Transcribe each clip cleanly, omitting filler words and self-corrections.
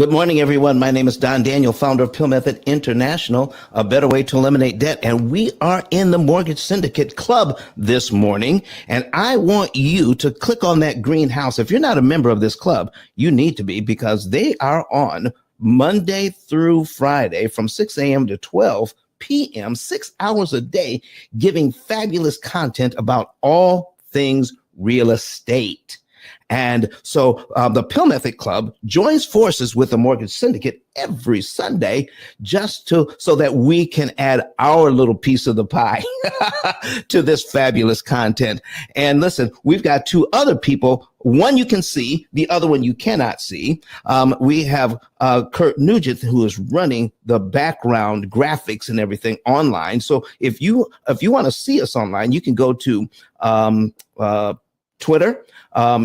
Good morning, everyone. My name is Don Daniel, founder of P.I.L.L Method International, a better way to eliminate debt. And we are in the Mortgage Syndicate Club this morning. And I want you to click on that green house. If you're not a member of this club, you need to be, because they are on Monday through Friday from 6 a.m. to 12 p.m., 6 hours a day, giving fabulous content about all things real estate. And so the P.I.L.L Method Club joins forces with the Mortgage Syndicate every Sunday so that we can add our little piece of the pie to this fabulous content. And listen, we've got two other people. One you can see, the other one you cannot see. We have Kurt Nugent, who is running the background graphics and everything online. So if you want to see us online, you can go to Twitter,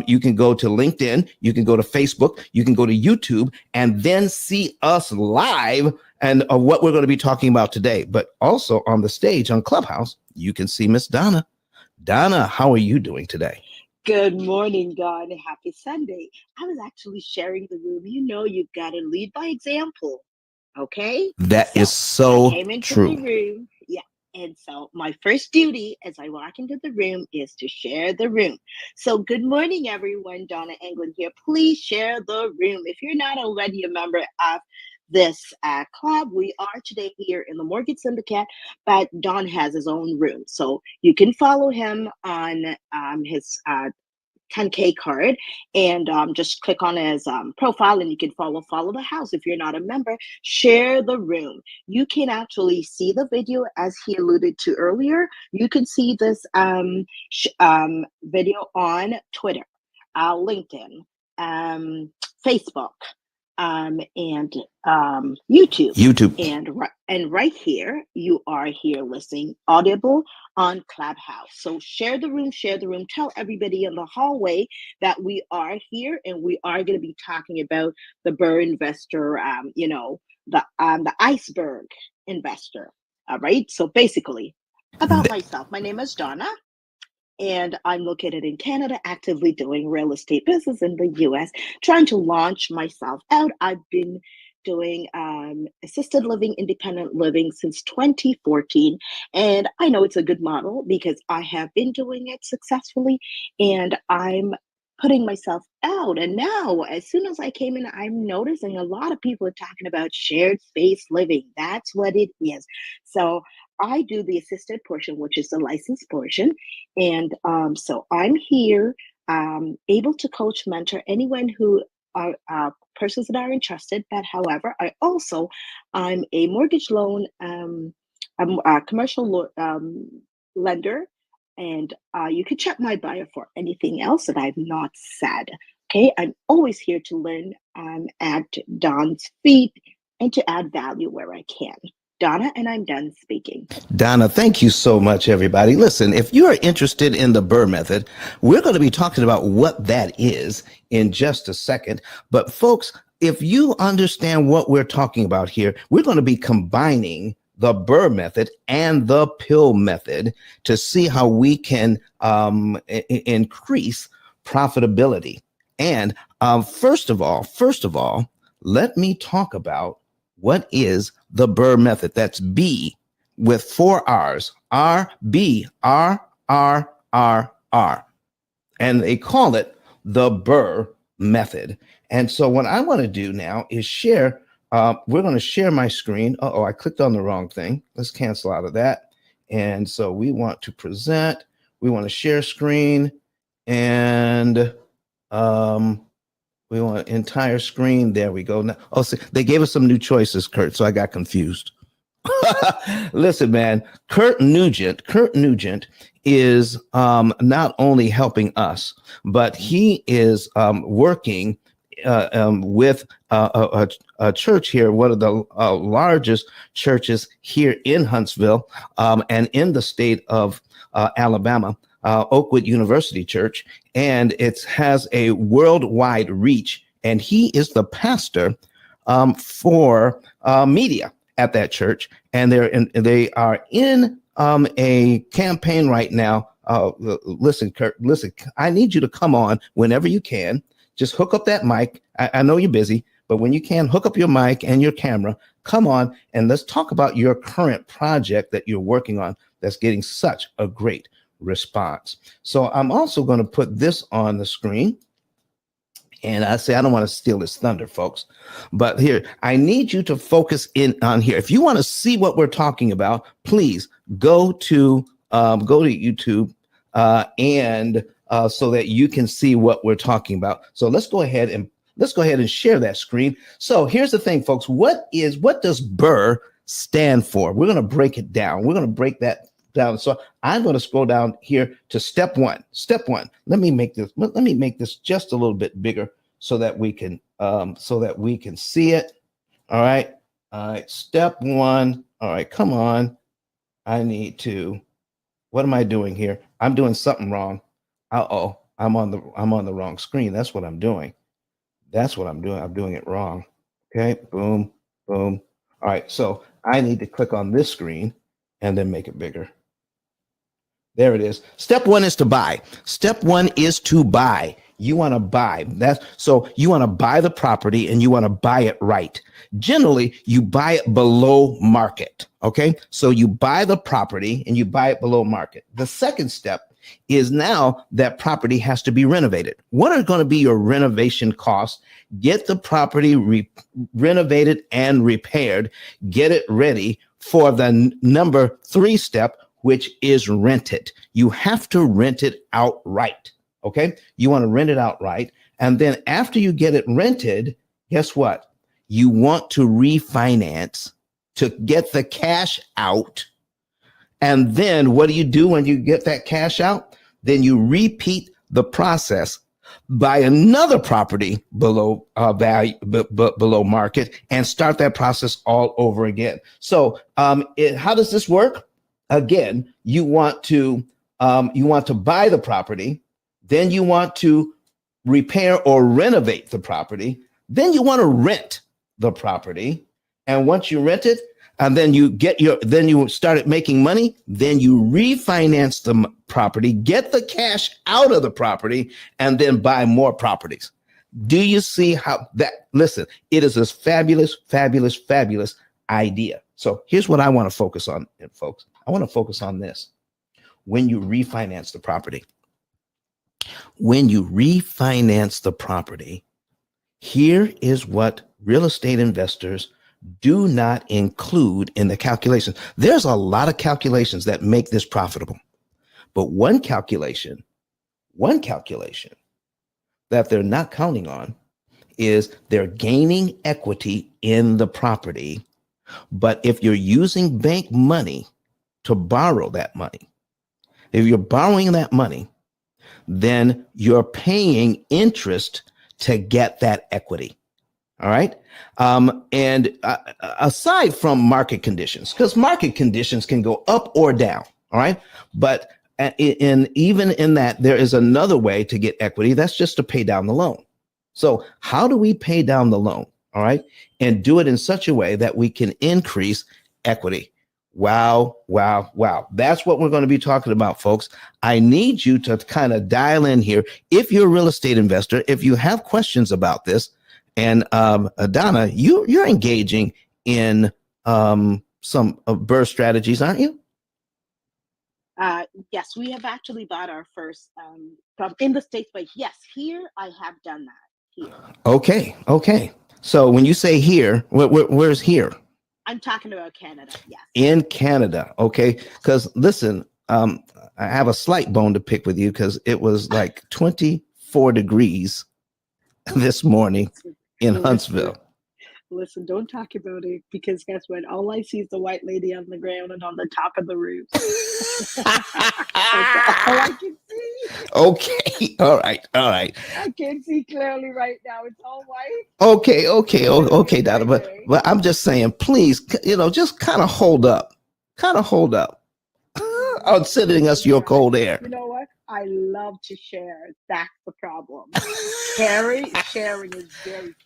you can go to LinkedIn, you can go to Facebook, you can go to YouTube, and then see us live and what we're going to be talking about today. But also on the stage on Clubhouse, you can see Miss Donna. Donna, how are you doing today? Good morning, Don. Happy Sunday. I was actually sharing the room. You know, you've got to lead by example. Okay? That is so I came into true. the room. Yeah. And so my first duty as I walk into the room is to share the room. So good morning, everyone. Donna Englund here. Please share the room. If you're not already a member of this club, we are today here in the Mortgage Syndicate, but Don has his own room. So you can follow him on his 10K card and just click on his profile, and you can follow the house. If you're not a member, share the room. You can actually see the video as he alluded to earlier. You can see this video on Twitter, LinkedIn, Facebook, and YouTube. And right here, you are here listening audible on Clubhouse. So share the room, tell everybody in the hallway that we are here, and we are going to be talking about the BRRRR investor, the Ice-Brrrr investor. All right. So basically about myself, my name is Donna, and I'm located in Canada, actively doing real estate business in the US, trying to launch myself out. I've been doing assisted living, independent living since 2014. And I know it's a good model because I have been doing it successfully, and I'm putting myself out. And now, as soon as I came in, I'm noticing a lot of people are talking about shared space living. That's what it is. So I do the assisted portion, which is the licensed portion. And so I'm here, able to coach, mentor anyone who are persons that are interested. But however, I'm a mortgage loan, I'm a commercial lender, and you can check my bio for anything else that I've not said. Okay, I'm always here to learn at Don's feet and to add value where I can. Donna, and I'm done speaking. Donna, thank you so much, everybody. Listen, if you are interested in the BRRRR method, we're going to be talking about what that is in just a second. But folks, if you understand what we're talking about here, we're going to be combining the BRRRR method and the P.I.L.L method to see how we can increase profitability. And first of all, let me talk about what is the BRRRR method. That's B with 4 R's, R. And they call it the BRRRR method. And so what I want to do now is share, we're going to share my screen. Uh-oh, I clicked on the wrong thing. Let's cancel out of that. And so we want to present, we want to share screen, and we want entire screen. There we go. Now, see, they gave us some new choices, Kurt, so I got confused. Listen, man, Kurt Nugent is not only helping us, but he is working with a church here, one of the largest churches here in Huntsville and in the state of Alabama, Oakwood University Church, and it has a worldwide reach. And he is the pastor for media at that church, and they are in a campaign right now. Listen, Kurt, listen, I need you to come on whenever you can. Just hook up that mic. I know you're busy, But when you can, hook up your mic and your camera, come on, and let's talk about your current project that you're working on that's getting such a great response. So I'm also going to put this on the screen. And I say, I don't want to steal his thunder, folks. But here, I need you to focus in on here. If you want to see what we're talking about, please go to YouTube and so that you can see what we're talking about. So let's go ahead and share that screen. So here's the thing, folks. What does BRRRR stand for? We're going to break it down. We're going to break that down. So I'm going to scroll down here to step one. Step one. Let me make this just a little bit bigger so that we can see it. All right. All right. Step one. All right. Come on. What am I doing here? I'm doing something wrong. Uh-oh. I'm on the wrong screen. That's what I'm doing. I'm doing it wrong. Okay. Boom. Boom. All right. So I need to click on this screen and then make it bigger. There it is. Step one is to buy. Step one is to buy. You want to buy. So you want to buy the property and you want to buy it right. Generally, you buy it below market. Okay. So you buy the property and you buy it below market. The second step is now that property has to be renovated. What are going to be your renovation costs? Get the property renovated and repaired. Get it ready for the number 3 step, which is rent it. You have to rent it outright. Okay. You want to rent it outright. And then after you get it rented, guess what? You want to refinance to get the cash out. And then what do you do when you get that cash out? Then you repeat the process, buy another property below value, below market, and start that process all over again. So how does this work? Again, you want to buy the property, then you want to repair or renovate the property, then you want to rent the property, and once you rent it, and then you started making money, then you refinance the property, get the cash out of the property, and then buy more properties. Do you see how that? Listen, it is a fabulous, fabulous, fabulous idea. So here's what I want to focus on, folks. I want to focus on this. When you refinance the property, here is what real estate investors do not include in the calculations. There's a lot of calculations that make this profitable, but one calculation that they're not counting on is they're gaining equity in the property. But if you're using bank money to borrow that money, if you're borrowing that money, then you're paying interest to get that equity. All right. And aside from market conditions, because market conditions can go up or down. All right. But even in that, there is another way to get equity. That's just to pay down the loan. So how do we pay down the loan? All right. And do it in such a way that we can increase equity. Wow, wow, wow. That's what we're going to be talking about, folks. I need you to kind of dial in here. If you're a real estate investor, if you have questions about this, and Donna, you're engaging in some BRRRR strategies, aren't you? Yes, we have actually bought our first in the States, but yes, here I have done that here. Okay. So when you say here, where's here? I'm talking about Canada, yes. In Canada, okay. Because listen, I have a slight bone to pick with you because it was like 24 degrees this morning in Huntsville. Listen, don't talk about it because guess what? All I see is the white lady on the ground and on the top of the roof. That's all I can see. Okay. All right. I can't see clearly right now. It's all white. Okay, Donna. But I'm just saying, please, just kind of hold up. On sending us your cold air. You know what? I love to share. That's the problem. Sharing is very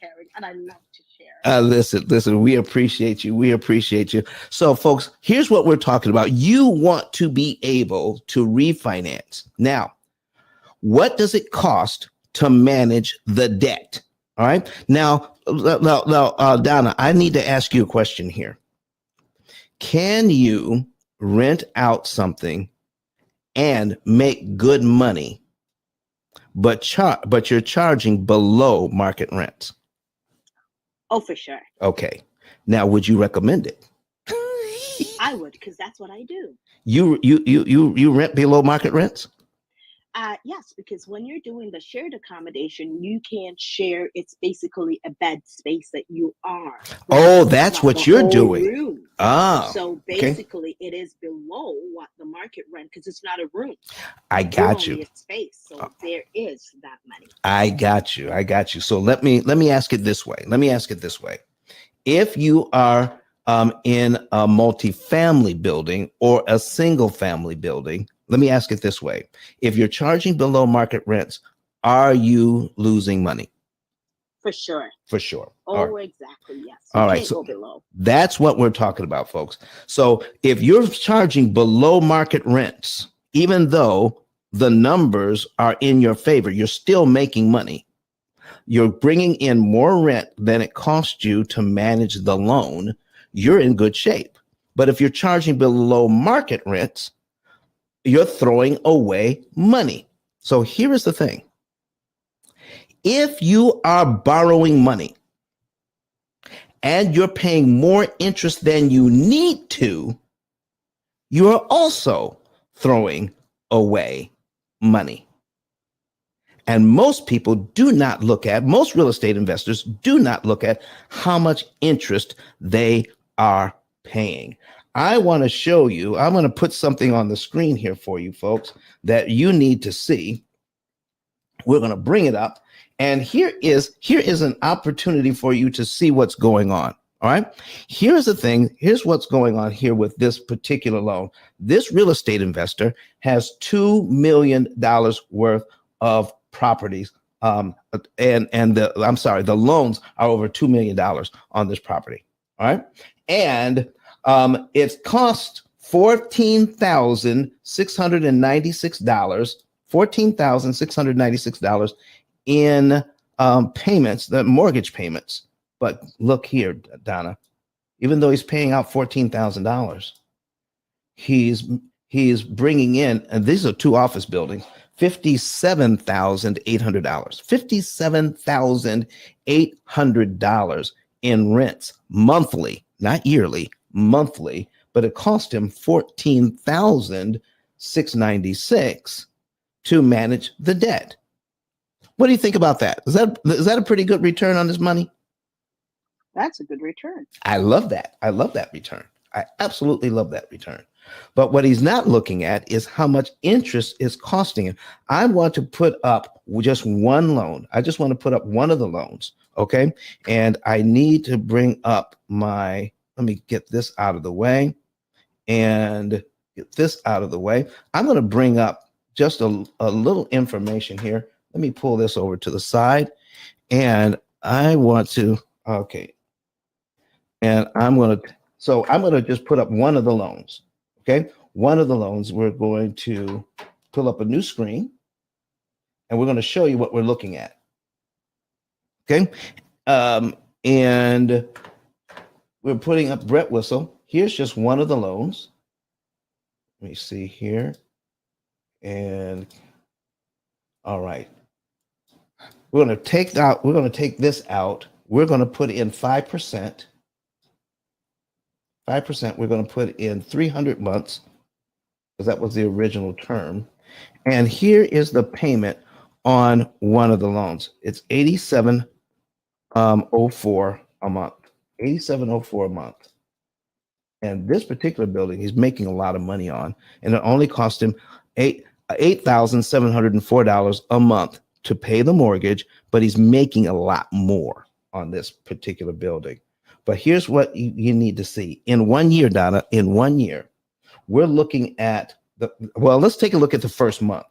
caring, and I love to share. Listen, we appreciate you. So, folks, here's what we're talking about. You want to be able to refinance. Now, what does it cost to manage the debt? All right. Now, Donna, I need to ask you a question here. Can you rent out something and make good money, but you're charging below market rents? Oh, for sure. Okay. Now, would you recommend it? I would, because that's what I do. You rent below market rents? Yes, because when you're doing the shared accommodation, you can share. It's basically a bed space that you are Oh, renting, that's not the what you're whole doing. room. Ah, So okay. basically, it is below what the market rent, because it's not a room. I You're got you. only a space, so there is that money. I got you. I got you. So let me ask it this way. Let me ask it this way. If you are in a multifamily building or a single family building, let me ask it this way. If you're charging below market rents, are you losing money? For sure. For sure. Oh, exactly. Yes. All right. Can't So go below. that's what we're talking about, folks. So if you're charging below market rents, even though the numbers are in your favor, you're still making money. You're bringing in more rent than it costs you to manage the loan. You're in good shape. But if you're charging below market rents, you're throwing away money. So here is the thing. If you are borrowing money and you're paying more interest than you need to, you are also throwing away money. And most people do not look at, most real estate investors do not look at how much interest they are paying. I want to show you, I'm going to put something on the screen here for you folks that you need to see. We're going to bring it up. And here is an opportunity for you to see what's going on. All right. Here's the thing. Here's what's going on here with this particular loan. This real estate investor has $2 million worth of properties. The loans are over $2 million on this property. All right. And it cost $14,696 in payments, the mortgage payments. But look here, Donna, even though he's paying out $14,000, he's bringing in, and these are two office buildings, $57,800, $57,800 in rents monthly, not yearly, monthly. But it cost him $14,696 to manage the debt. What do you think about that? Is that a pretty good return on his money? That's a good return. I love that. I love that return. I absolutely love that return. But what he's not looking at is how much interest is costing him. I want to put up just one loan. I just want to put up one of the loans. Okay. And I need to bring up let me get this out of the way and get this out of the way. I'm going to bring up just a little information here. Let me pull this over to the side. And I want to, okay. And I'm going to just put up one of the loans. Okay. One of the loans, we're going to pull up a new screen and we're going to show you what we're looking at. Okay. And we're putting up Brett Whistle. Here's just one of the loans. Let me see here. And all right. We're going to take this out. We're going to put in 5%. 5%, we're going to put in 300 months because that was the original term. And here is the payment on one of the loans. It's $87.04 a month. $87.04 a month. And this particular building he's making a lot of money on, and it only cost him $8,704 a month to pay the mortgage, but he's making a lot more on this particular building. But here's what you need to see. In 1 year, Donna, in 1 year, we're looking at let's take a look at the first month.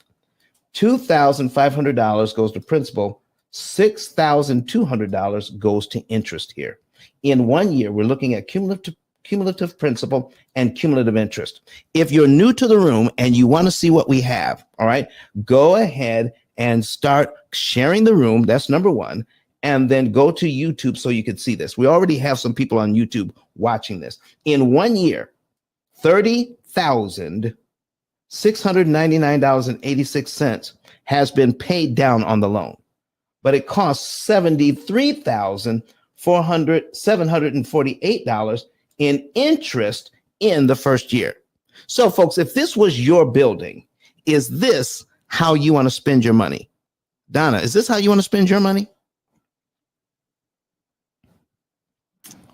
$2,500 goes to principal. $6,200 goes to interest here. In 1 year, we're looking at cumulative principal and cumulative interest. If you're new to the room and you want to see what we have, all right, go ahead and start sharing the room. That's number one. and then go to YouTube so you can see this. We already have some people on YouTube watching this. In 1 year, $30,699.86 has been paid down on the loan, but it costs $73,748 in interest in the first year. So, folks, if this was your building, is this how you want to spend your money? Donna, is this how you want to spend your money?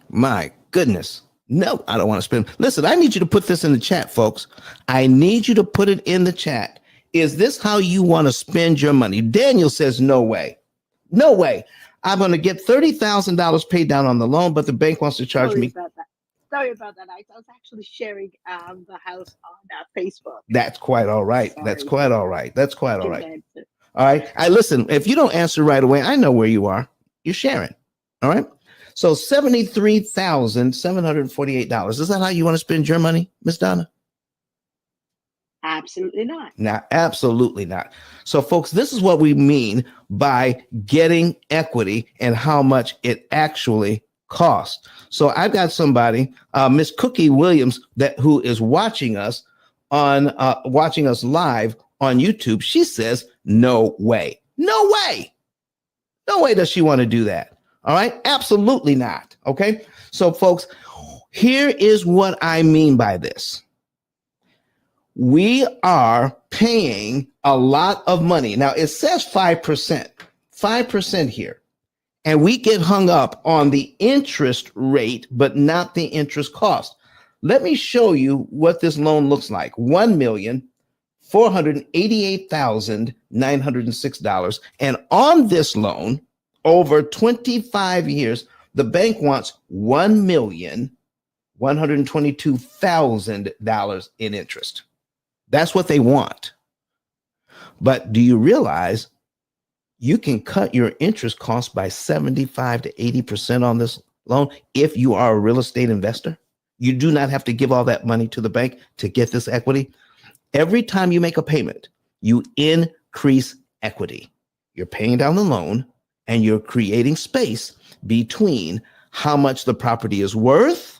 My goodness. No, I don't want to spend. Listen, I need you to put this in the chat, folks. I need you to put it in the chat. Is this how you want to spend your money? Daniel says, no way. No way. I'm going to get $30,000 paid down on the loan, but the bank wants to charge me. Sorry about that. I was actually sharing the house on Facebook. That's quite all right. Sorry. That's quite all right. That's quite all right. All right. Listen, if you don't answer right away, I know where you are. You're sharing. All right. So $73,748. Is that how you want to spend your money, Miss Donna? Absolutely not. No, absolutely not. So, folks, this is what we mean by getting equity and how much it actually costs. So I've got somebody, Miss Cookie Williams, who is watching us live on YouTube. She says, no way. No way. No way does she want to do that. All right. Absolutely not. Okay. So, folks, here is what I mean by this. We are paying a lot of money. Now, it says 5% here. And we get hung up on the interest rate, but not the interest cost. Let me show you what this loan looks like. $1,488,906. And on this loan, over 25 years, the bank wants $1,122,000 in interest. That's what they want. But do you realize you can cut your interest cost by 75 to 80% on this loan if you are a real estate investor? You do not have to give all that money to the bank to get this equity. Every time you make a payment, you increase equity. You're paying down the loan and you're creating space between how much the property is worth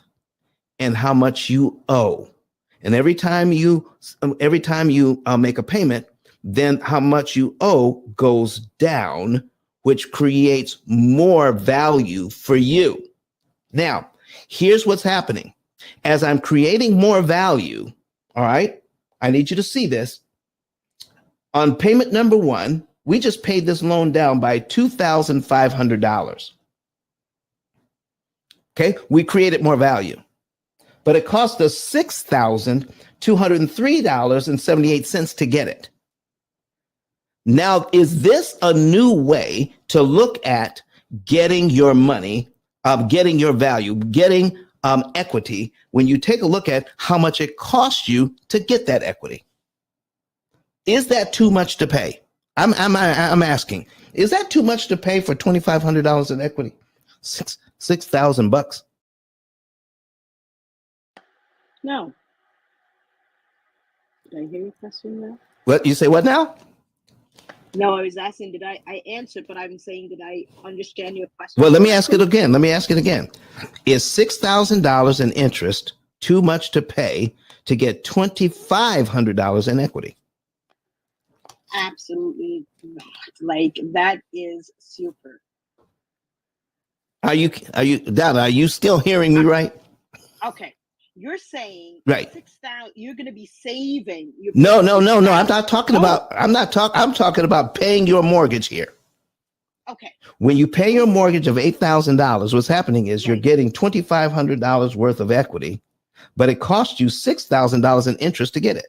and how much you owe. And every time you make a payment, then how much you owe goes down, which creates more value for you. Now, here's what's happening. As I'm creating more value, all right, I need you to see this. On payment number 1, we just paid this loan down by $2,500. Okay, we created more value, but it cost us $6,203.78 to get it. Now, is this a new way to look at getting your money, getting your value, getting equity when you take a look at how much it costs you to get that equity? Is that too much to pay? I'm asking, is that too much to pay for $2,500 in equity? $6,000? No. Did I hear your question now? What you say? What now? No, I was asking, did I answered, but I'm saying, did I understand your question? Well, let me ask it again. Is $6,000 in interest too much to pay to get $2,500 in equity? Absolutely not. Like, that is super. Are you Donna, are you still hearing me right? Okay. You're saying right. 6,000. You're going to be saving. No. I'm not talking about. I'm talking about paying your mortgage here. Okay. When you pay your mortgage of $8,000, what's happening is you're getting $2,500 worth of equity, but it costs you $6,000 in interest to get it.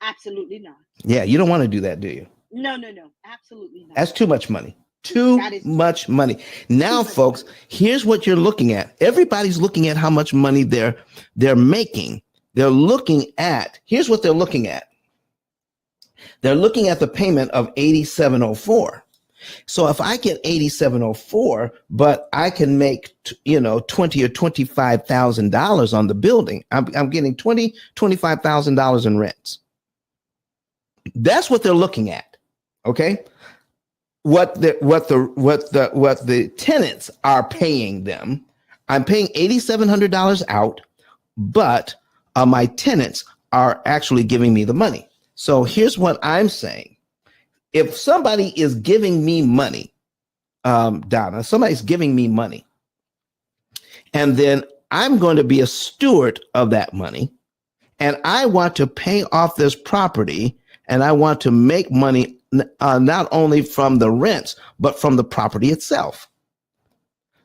Absolutely not. Yeah, you don't want to do that, do you? No. Absolutely not. That's too much money. Too much money. Now, folks, here's what you're looking at. Everybody's looking at how much money they're making. They're looking at, here's what they're looking at. They're looking at the payment of $8,704. So if I get $8,704, but I can make $20,000 or $25,000 on the building, I'm getting $25,000 in rents. That's what they're looking at. Okay. what the tenants are paying them. I'm paying $8,700 out, but my tenants are actually giving me the money. So here's what I'm saying: if somebody is giving me money, Donna, somebody's giving me money, and then I'm going to be a steward of that money, and I want to pay off this property, and I want to make money not only from the rents, but from the property itself.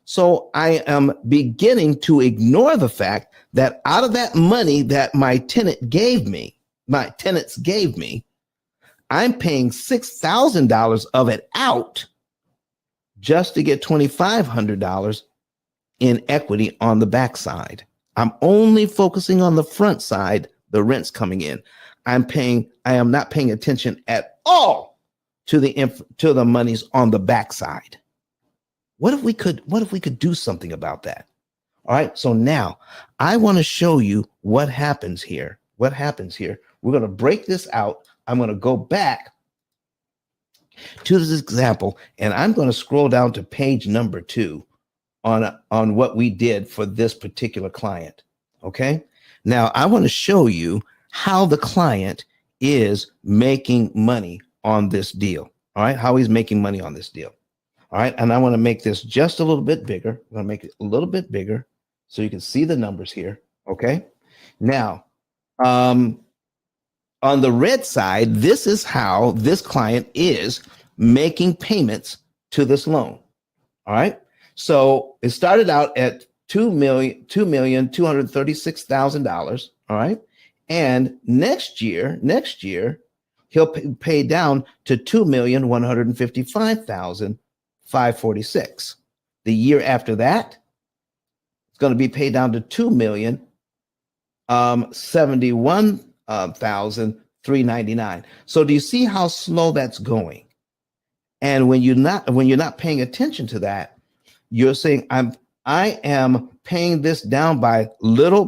So I am beginning to ignore the fact that out of that money that my tenants gave me, I'm paying $6,000 of it out just to get $2,500 in equity on the backside. I'm only focusing on the front side, the rents coming in. I am not paying attention at all to the monies on the backside. What if we could do something about that? All right. So now I want to show you what happens here. We're going to break this out. I'm going to go back to this example, and I'm going to scroll down to page number 2 on what we did for this particular client. Okay. Now I want to show you how the client is making money on this deal. All right. How he's making money on this deal. All right. And I want to make this just a little bit bigger. I'm going to make it a little bit bigger so you can see the numbers here. Okay. Now, on the red side, this is how this client is making payments to this loan. All right. So it started out at $2,236,000. All right. And next year, he'll pay down to $2,155,546. The year after that, it's going to be paid down to $2,071,399. So do you see how slow that's going? And when you're not paying attention to that, you're saying I am paying this down by little,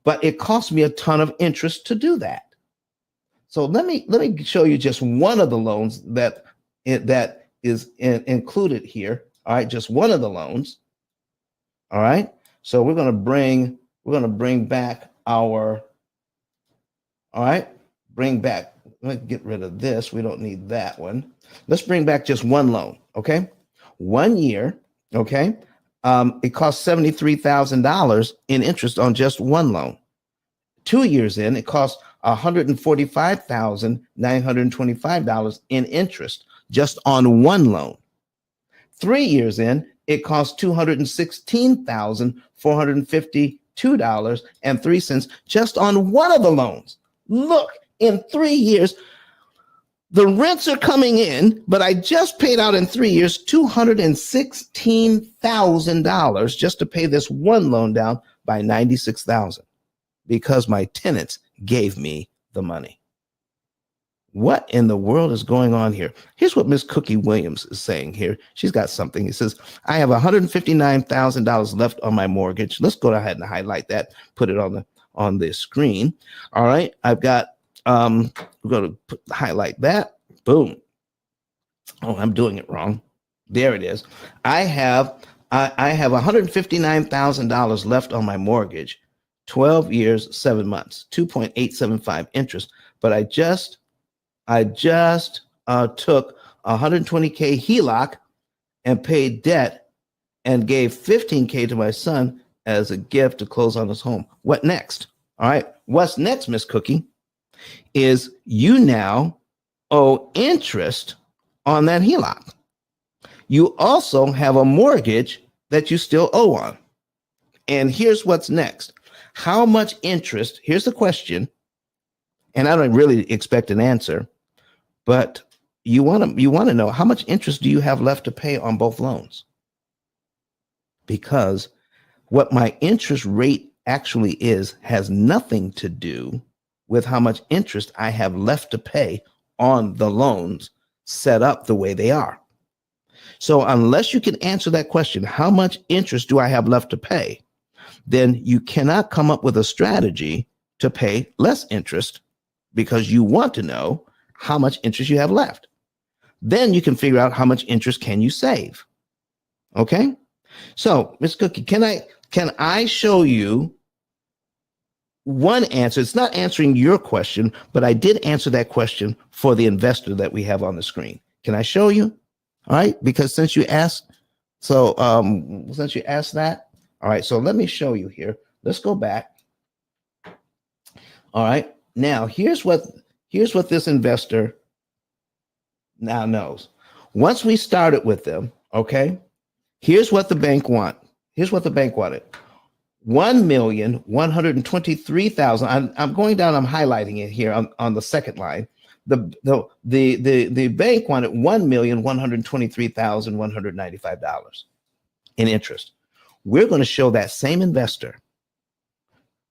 but it costs me a ton of interest to do that. So let me show you just one of the loans that is included here. All right, just one of the loans. All right. So we're going to bring back our. All right, let's get rid of this. We don't need that one. Let's bring back just one loan. Okay, 1 year. Okay, it costs $73,000 in interest on just one loan. 2 years in, it costs $145,925 in interest just on one loan. 3 years in, it costs $216,452.03 just on one of the loans. Look, in 3 years, the rents are coming in, but I just paid out in 3 years $216,000 just to pay this one loan down by $96,000 because my tenants gave me the money. What in the world is going on here? Here's what Miss Cookie Williams is saying here. She's got something. It says, I have $159,000 left on my mortgage. Let's go ahead and highlight that, put it on the screen. All right. I've got, we're going to highlight that. Boom. Oh, I'm doing it wrong. There it is. I have $159,000 left on my mortgage, 12 years, 7 months, 2.875 interest. But I just took $120K HELOC and paid debt and gave $15K to my son as a gift to close on his home. What next? All right. What's next, Miss Cookie, is you now owe interest on that HELOC. You also have a mortgage that you still owe on. And here's what's next. How much interest? Here's the question. And I don't really expect an answer, but you want to know how much interest do you have left to pay on both loans? Because what my interest rate actually is has nothing to do with how much interest I have left to pay on the loans set up the way they are. So unless you can answer that question, how much interest do I have left to pay? Then you cannot come up with a strategy to pay less interest because you want to know how much interest you have left. Then you can figure out how much interest can you save. Okay? So, Ms. Cookie, can I show you one answer? It's not answering your question, but I did answer that question for the investor that we have on the screen. Can I show you? All right, because since you asked, since you asked that, all right, so let me show you here. Let's go back. All right, now here's what this investor now knows. Once we started with them, okay, here's what the bank want. Here's what the bank wanted. 1,123,000. I'm going down, I'm highlighting it here on the second line. The bank wanted $1,123,195 in interest. We're going to show that same investor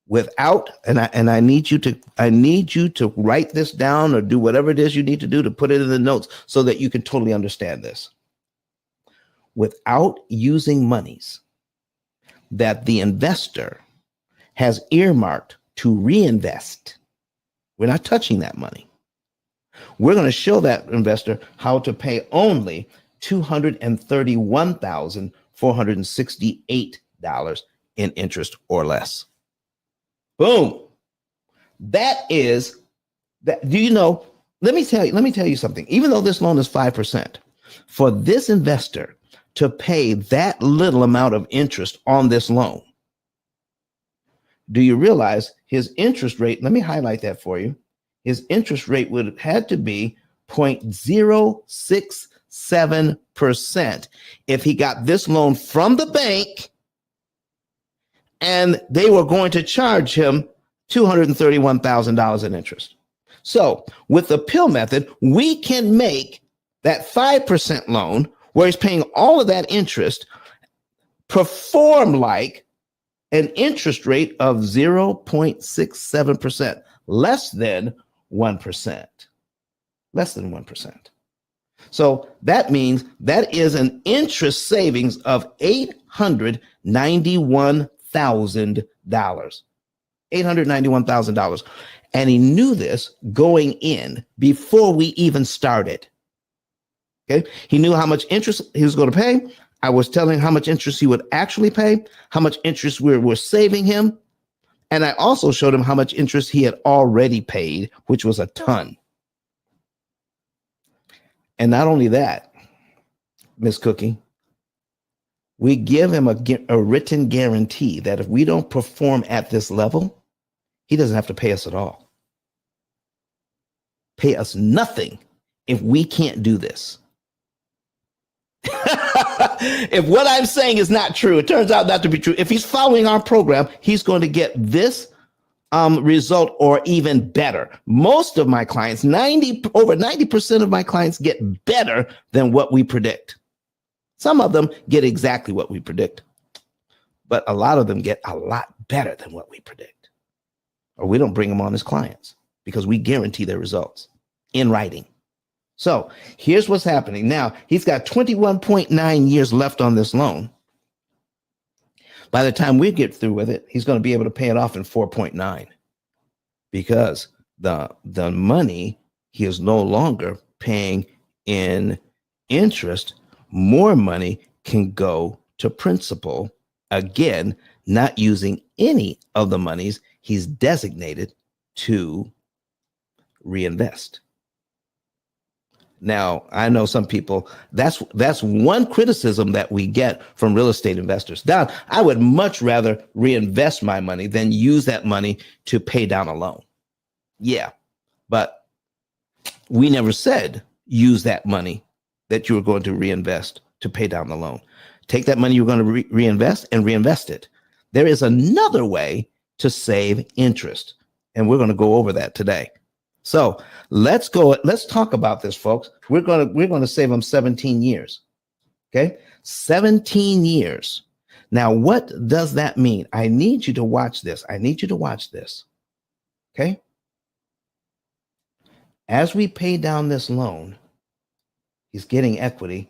without, and I need you to write this down or do whatever it is you need to do to put it in the notes so that you can totally understand this. Without using monies that the investor has earmarked to reinvest. We're not touching that money. We're going to show that investor how to pay only $231,468 in interest or less. Boom. That is that. Do you know? Let me tell you something. Even though this loan is 5%, for this investor to pay that little amount of interest on this loan, do you realize his interest rate? Let me highlight that for you. His interest rate would have had to be 0.067% if he got this loan from the bank and they were going to charge him $231,000 in interest. So with the P.I.L.L method, we can make that 5% loan where he's paying all of that interest perform like an interest rate of 0.67%, less than 1%. Less than 1%. So that means that is an interest savings of $891,000. $891,000. And he knew this going in before we even started. Okay. He knew how much interest he was going to pay. I was telling him how much interest he would actually pay, how much interest we're saving him. And I also showed him how much interest he had already paid, which was a ton. And not only that, Miss Cookie, we give him a written guarantee that if we don't perform at this level, he doesn't have to pay us at all. Pay us nothing if we can't do this. If what I'm saying is not true, it turns out not to be true. If he's following our program, he's going to get this result or even better. Most of my clients, over 90% of my clients get better than what we predict. Some of them get exactly what we predict, but a lot of them get a lot better than what we predict. Or we don't bring them on as clients because we guarantee their results in writing. So here's what's happening. Now, he's got 21.9 years left on this loan. By the time we get through with it, he's going to be able to pay it off in 4.9 because the money he is no longer paying in interest. More money can go to principal, again, not using any of the monies he's designated to reinvest. Now, I know some people, that's one criticism that we get from real estate investors. Don, I would much rather reinvest my money than use that money to pay down a loan. Yeah, but we never said use that money that you were going to reinvest to pay down the loan. Take that money you're going to reinvest and reinvest it. There is another way to save interest, and we're going to go over that today. So let's talk about this, folks. We're going to save them 17 years. Okay. 17 years. Now, what does that mean? I need you to watch this. Okay. As we pay down this loan, he's getting equity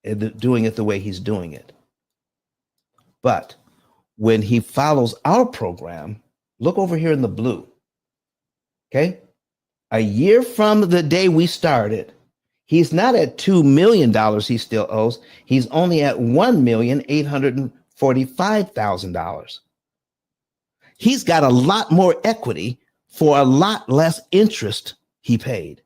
and doing it the way he's doing it. But when he follows our program, look over here in the blue. Okay. A year from the day we started, he's not at $2 million he still owes. He's only at $1,845,000. He's got a lot more equity for a lot less interest he paid.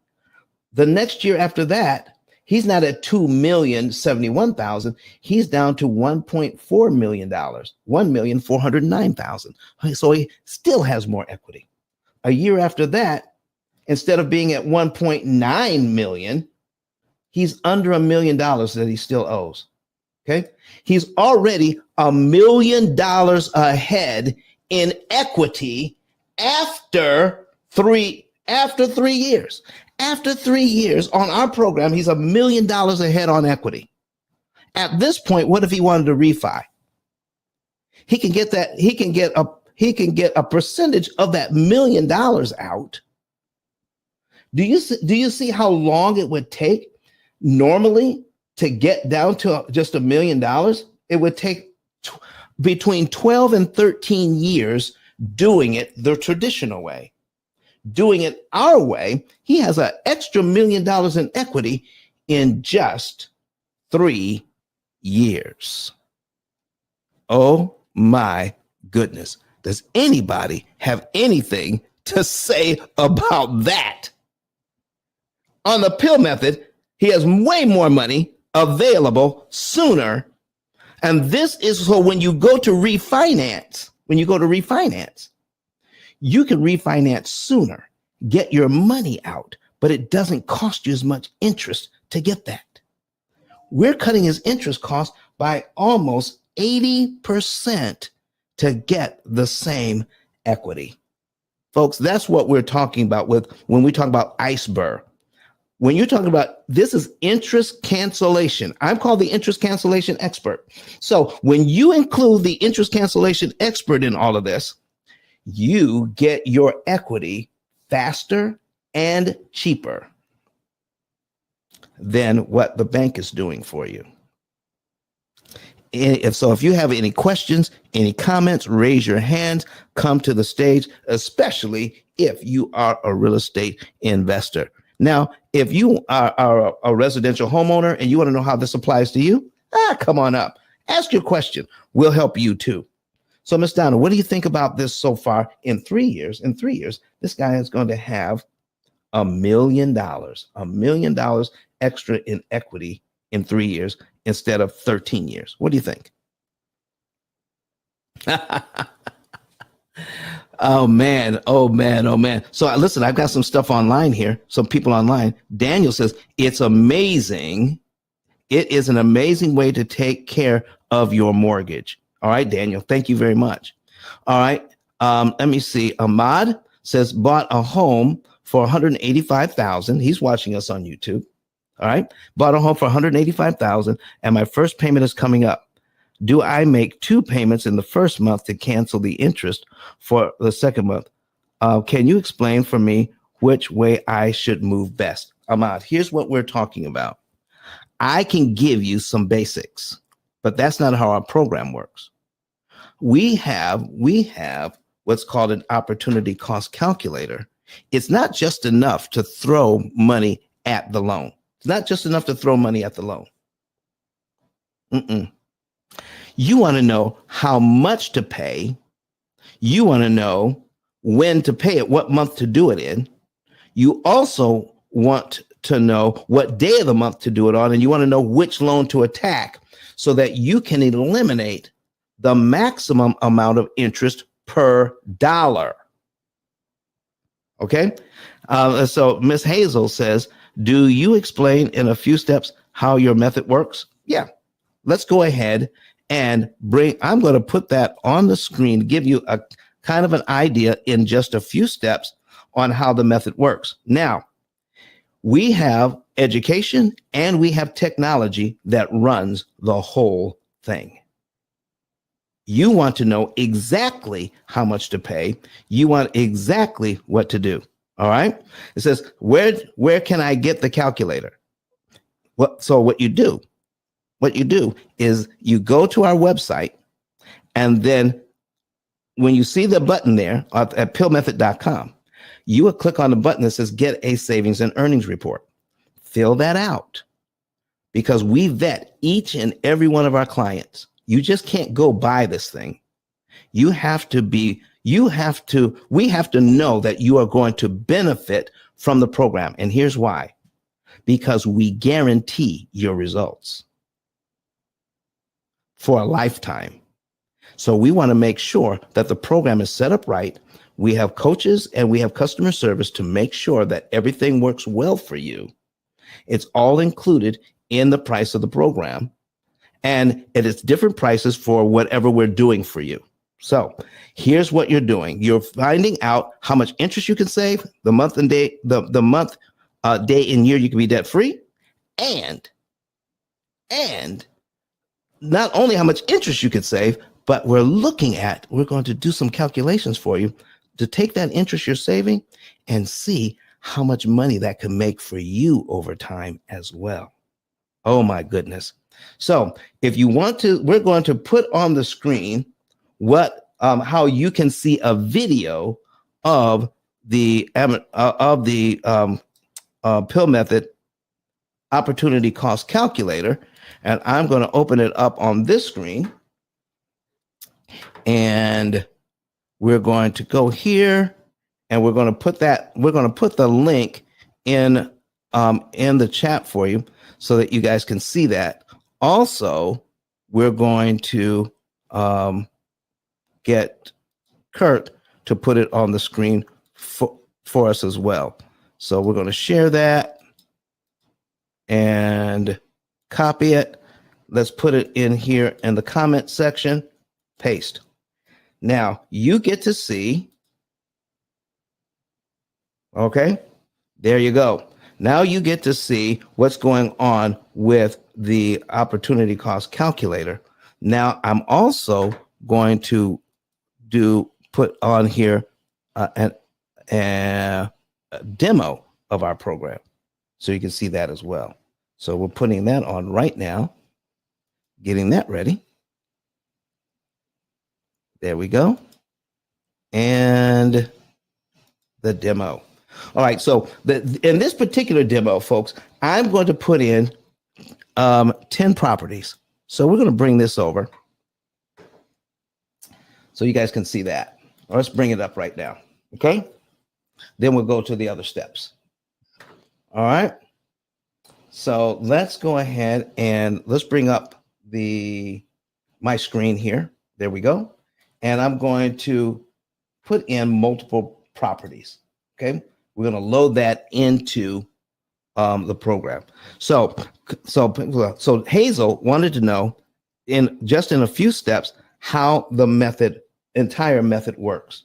The next year after that, he's not at $2,071,000. He's down to $1.4 million, $1,409,000. So he still has more equity. A year after that, instead of being at 1.9 million, he's under $1 million that he still owes. Okay. He's already $1 million ahead in equity after 3 years. After 3 years on our program, he's $1 million ahead on equity. At this point, what if he wanted to refi? He can get that. He can get a percentage of that $1 million out. Do you see how long it would take normally to get down to just $1 million? It would take between 12 and 13 years doing it the traditional way. Doing it our way, he has an extra $1 million in equity in just 3 years. Oh my goodness. Does anybody have anything to say about that? On the P.I.L.L method, he has way more money available sooner. And this is so when you go to refinance, you can refinance sooner, get your money out, but it doesn't cost you as much interest to get that. We're cutting his interest cost by almost 80% to get the same equity. Folks, that's what we're talking about when we talk about Ice-Brrrr. When you're talking about this is interest cancellation. I'm called the interest cancellation expert. So when you include the interest cancellation expert in all of this, you get your equity faster and cheaper than what the bank is doing for you. If you have any questions, any comments, raise your hands, come to the stage, especially if you are a real estate investor. Now, if you are a residential homeowner and you want to know how this applies to you, come on up. Ask your question. We'll help you too. So, Ms. Donna, what do you think about this so far? In 3 years, this guy is going to have $1 million extra in equity in 3 years instead of 13 years. What do you think? Oh man. So listen, I've got some stuff online here. Some people online. Daniel says, it's amazing. It is an amazing way to take care of your mortgage. All right, Daniel, thank you very much. All right. Let me see. Ahmad says bought a home for $185,000. He's watching us on YouTube. All right. Bought a home for $185,000 and my first payment is coming up. Do I make 2 payments in the first month to cancel the interest for the second month? Can you explain for me which way I should move best? Ahmad, here's what we're talking about. I can give you some basics, but that's not how our program works. We have what's called an opportunity cost calculator. It's not just enough to throw money at the loan. It's not just enough to throw money at the loan. You want to know how much to pay. You want to know when to pay it, what month to do it in. You also want to know what day of the month to do it on, and you want to know which loan to attack so that you can eliminate the maximum amount of interest per dollar. Okay? So Miss Hazel says, do you explain in a few steps how your method works? Yeah. Let's go ahead and I'm going to put that on the screen, give you a kind of an idea in just a few steps on how the method works. Now, we have education and we have technology that runs the whole thing. You want to know exactly how much to pay. You want exactly what to do. All right. It says, where can I get the calculator? So what you do is you go to our website, and then when you see the button there at pillmethod.com, you would click on the button that says get a savings and earnings report. Fill that out because we vet each and every one of our clients. You just can't go buy this thing. We have to know that you are going to benefit from the program. And here's why. Because we guarantee your results for a lifetime. So we want to make sure that the program is set up right. We have coaches and we have customer service to make sure that everything works well for you. It's all included in the price of the program. And it is different prices for whatever we're doing for you. So here's what you're doing. You're finding out how much interest you can save, the month and day, the month, day and year you can be debt free, and not only how much interest you can save, but we're going to do some calculations for you to take that interest you're saving and see how much money that can make for you over time as well. Oh my goodness. So if you want to, we're going to put on the screen how you can see a video of the P.I.L.L method opportunity cost calculator. And I'm going to open it up on this screen. And we're going to go here and we're going to put the link in the chat for you so that you guys can see that. Also, we're going to get Kurt to put it on the screen for us as well. So we're going to share that and copy it. Let's put it in here in the comment section, paste. Now you get to see, okay, there you go. Now you get to see what's going on with the opportunity cost calculator. Now I'm also going to put on here a demo of our program so you can see that as well. So we're putting that on right now, getting that ready. There we go. And the demo. All right, so in this particular demo, folks, I'm going to put in 10 properties. So we're going to bring this over so you guys can see that. Let's bring it up right now, okay? Then we'll go to the other steps. All right. So let's go ahead and let's bring up my screen here. There we go. And I'm going to put in multiple properties, okay? We're going to load that into the program. So Hazel wanted to know in a few steps how the entire method works.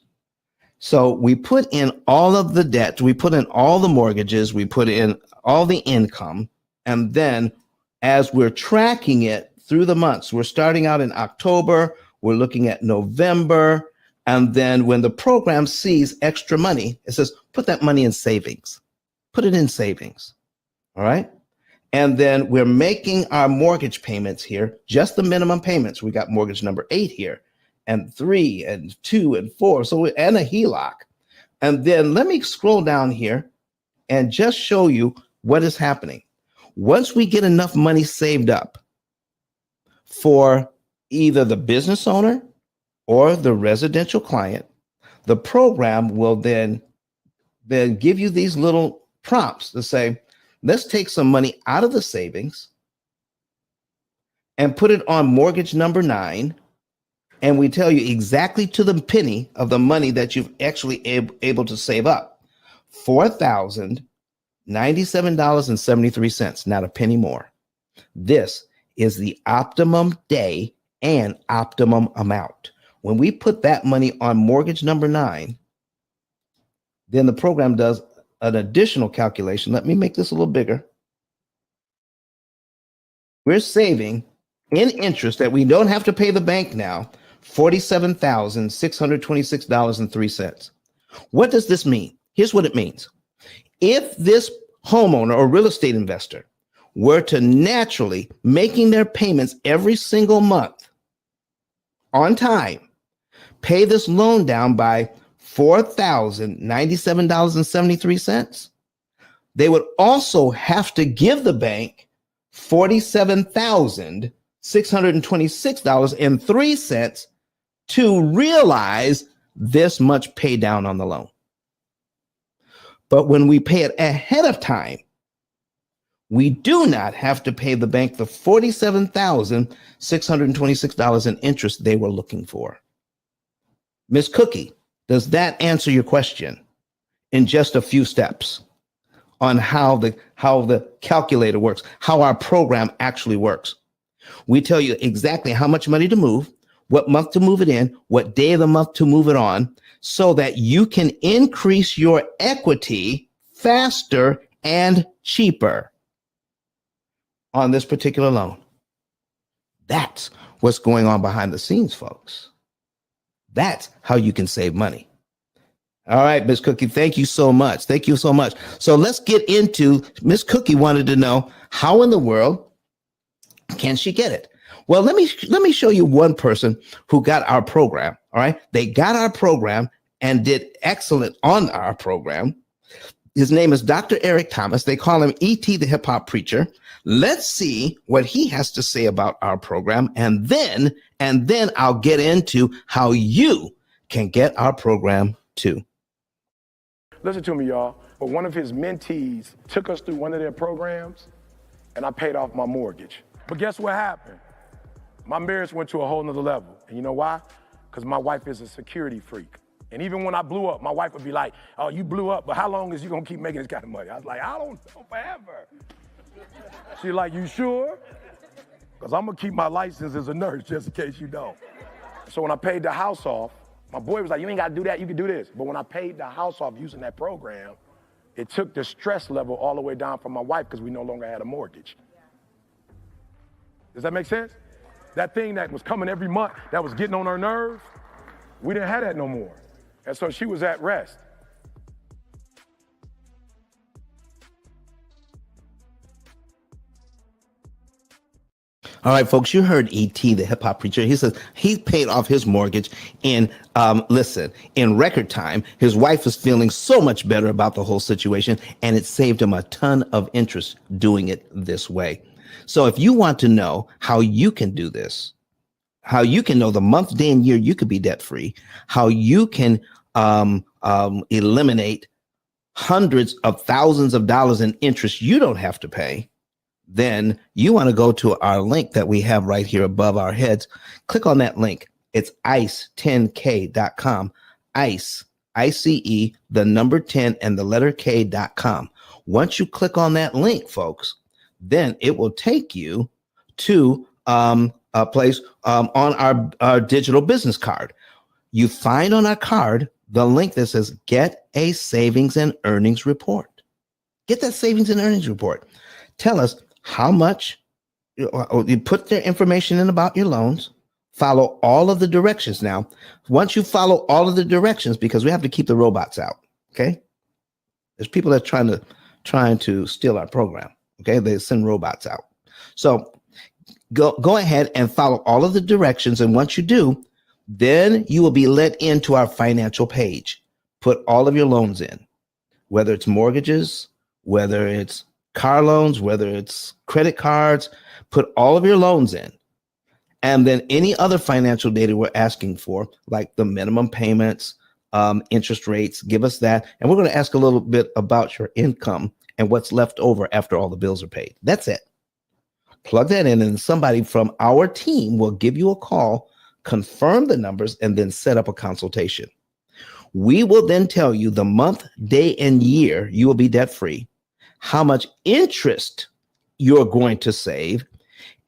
So we put in all of the debt, we put in all the mortgages, we put in all the income, and then as we're tracking it through the months, we're starting out in October, we're looking at November, and then when the program sees extra money, it says, put that money in savings. Put it in savings, all right? And then we're making our mortgage payments here, just the minimum payments. We got mortgage number 8 here, and 3 and 2 and 4, and a HELOC. And then let me scroll down here and just show you what is happening. Once we get enough money saved up for either the business owner or the residential client, the program will then give you these little prompts to say, let's take some money out of the savings and put it on mortgage number 9. And we tell you exactly to the penny of the money that you've actually able to save up. $4,097.73, not a penny more. This is the optimum day and optimum amount. When we put that money on mortgage number 9, then the program does an additional calculation. Let me make this a little bigger. We're saving in interest that we don't have to pay the bank now, $47,626.03. What does this mean? Here's what it means. If this homeowner or real estate investor were to naturally making their payments every single month on time, pay this loan down by $4,097.73. They would also have to give the bank $47,626.03 to realize this much pay down on the loan. But when we pay it ahead of time, we do not have to pay the bank the $47,626 in interest they were looking for. Miss Cookie, does that answer your question in just a few steps on how the calculator works, how our program actually works? We tell you exactly how much money to move, what month to move it in, what day of the month to move it on, so that you can increase your equity faster and cheaper on this particular loan. That's what's going on behind the scenes, folks. That's how you can save money. All right, Miss Cookie, thank you so much. Thank you so much. So let's get into, Miss Cookie wanted to know, how in the world can she get it? Well, let me show you one person who got our program. All right. They got our program and did excellent on our program. His name is Dr. Eric Thomas. They call him E.T. the Hip Hop Preacher. Let's see what he has to say about our program. And then I'll get into how you can get our program too. Listen to me, y'all. But one of his mentees took us through one of their programs, and I paid off my mortgage. But guess what happened? My marriage went to a whole nother level. And you know why? Because my wife is a security freak. And even when I blew up, my wife would be like, oh, you blew up, but how long is you gonna keep making this kind of money? I was like, I don't know, forever. She's like, you sure? Because I'm gonna keep my license as a nurse just in case you don't. So when I paid the house off, my boy was like, you ain't gotta do that, you can do this. But when I paid the house off using that program, it took the stress level all the way down for my wife because we no longer had a mortgage. Does that make sense? That thing that was coming every month, that was getting on her nerves, we didn't have that no more. And so she was at rest. All right, folks, you heard E.T., the hip hop preacher. He says he paid off his mortgage in record time. His wife is feeling so much better about the whole situation, and it saved him a ton of interest doing it this way. So if you want to know how you can do this, how you can know the month, day, and year you could be debt free, how you can eliminate hundreds of thousands of dollars in interest you don't have to pay, then you want to go to our link that we have right here above our heads. Click on that link. It's ice10k.com. Ice, I-C-E, the number 10 and the letter K.com. Once you click on that link, folks, then it will take you to a place on our digital business card. You find on our card the link that says get a savings and earnings report. Get that savings and earnings report. Tell us how much you put their information in about your loans. Follow all of the directions. Now, once you follow all of the directions, because we have to keep the robots out. Okay. There's people that are trying to steal our program. Okay. They send robots out. So go ahead and follow all of the directions. And once you do, then you will be let into our financial page. Put all of your loans in, whether it's mortgages, whether it's car loans, whether it's credit cards, put all of your loans in. And then any other financial data we're asking for, like the minimum payments, interest rates, give us that. And we're going to ask a little bit about your income and what's left over after all the bills are paid. That's it. Plug that in, and somebody from our team will give you a call, confirm the numbers, and then set up a consultation. We will then tell you the month, day, and year you will be debt free, how much interest you're going to save,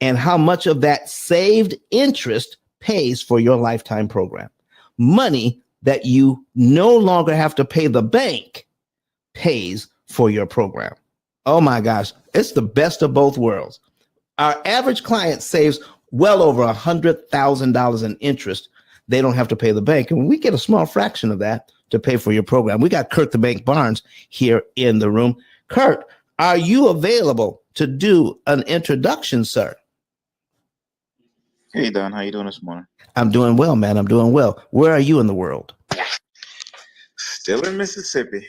and how much of that saved interest pays for your lifetime program. Money that you no longer have to pay the bank pays for your program. Oh my gosh, it's the best of both worlds. Our average client saves well over $100,000 in interest. They don't have to pay the bank. And we get a small fraction of that to pay for your program. We got Kurt the Bank Barnes here in the room. Kurt, are you available to do an introduction, sir? Hey, Don, how you doing this morning? I'm doing well, man. I'm doing well. Where are you in the world? Still in Mississippi.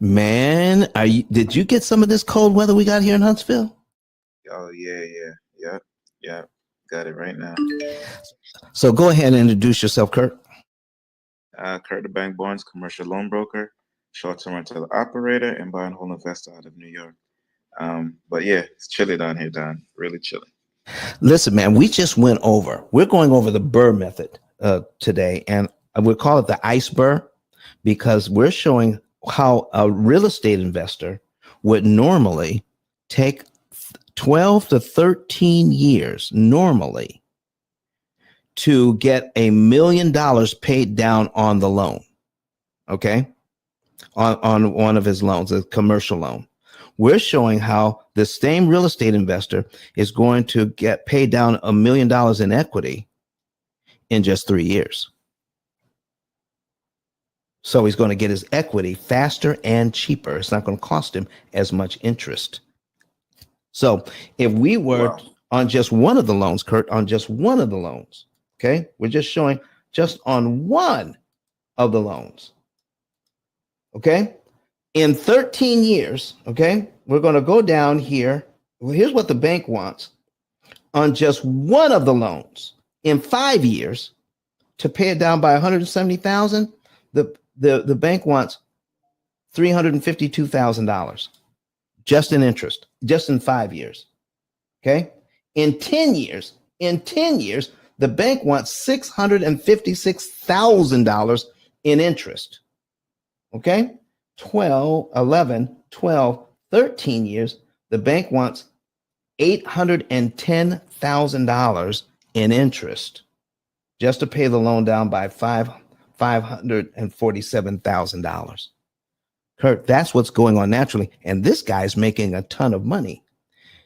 Man, did you get some of this cold weather we got here in Huntsville? Oh, yep. Got it right now. So go ahead and introduce yourself, Kurt. Kurt the Bank Barnes, commercial loan broker, short-term rental operator, and buy and hold investor out of New York. But yeah, it's chilly down here, Don. Really chilly. Listen, man, we're going over the Burr method today, and we'll call it the Ice-Brrrr because we're showing how a real estate investor would normally take 12 to 13 years normally to get $1 million paid down on the loan. Okay. On one of his loans, a commercial loan. We're showing how the same real estate investor is going to get paid down $1 million in equity in just 3 years. So he's going to get his equity faster and cheaper. It's not going to cost him as much interest. So if we were on just one of the loans, Kurt, on just one of the loans, okay, we're just showing just on one of the loans, okay, in 13 years, okay, we're going to go down here. Well, here's what the bank wants on just one of the loans in 5 years to pay it down by 170,000. The bank wants $352,000 just in interest, just in 5 years. Okay. In 10 years, the bank wants $656,000 in interest. Okay. 13 years, the bank wants $810,000 in interest just to pay the loan down by $547,000. Kurt, that's what's going on naturally. And this guy's making a ton of money.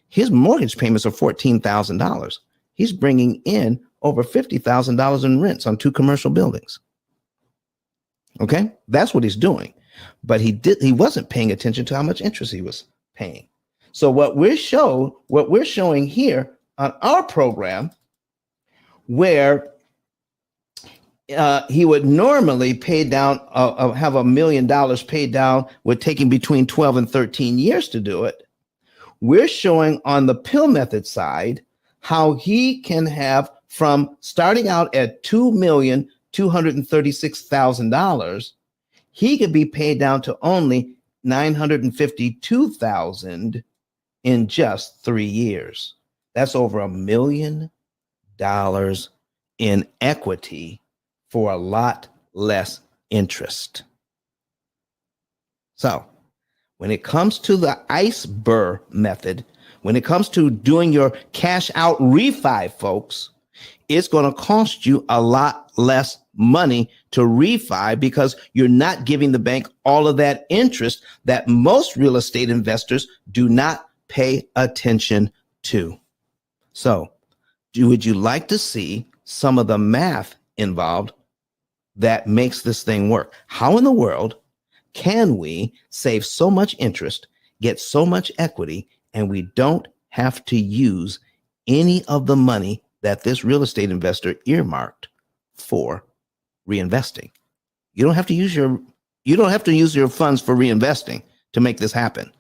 His mortgage payments are $14,000. He's bringing in over $50,000 in rents on 2 commercial buildings. Okay, that's what he's doing. But he wasn't paying attention to how much interest he was paying. So what we're showing here on our program, where he would normally pay down, have $1 million paid down, with taking between 12 and 13 years to do it. We're showing on the P.I.L.L method side how he can have, from starting out at $2,236,000, he could be paid down to only $952,000 in just 3 years. That's over $1 million in equity for a lot less interest. So when it comes to the Ice-Brrrr method, when it comes to doing your cash out refi, folks, it's going to cost you a lot less money to refi because you're not giving the bank all of that interest that most real estate investors do not pay attention to. So, would you like to see some of the math involved that makes this thing work? How in the world can we save so much interest, get so much equity, and we don't have to use any of the money that this real estate investor earmarked for reinvesting? You don't have to use your funds for reinvesting to make this happen.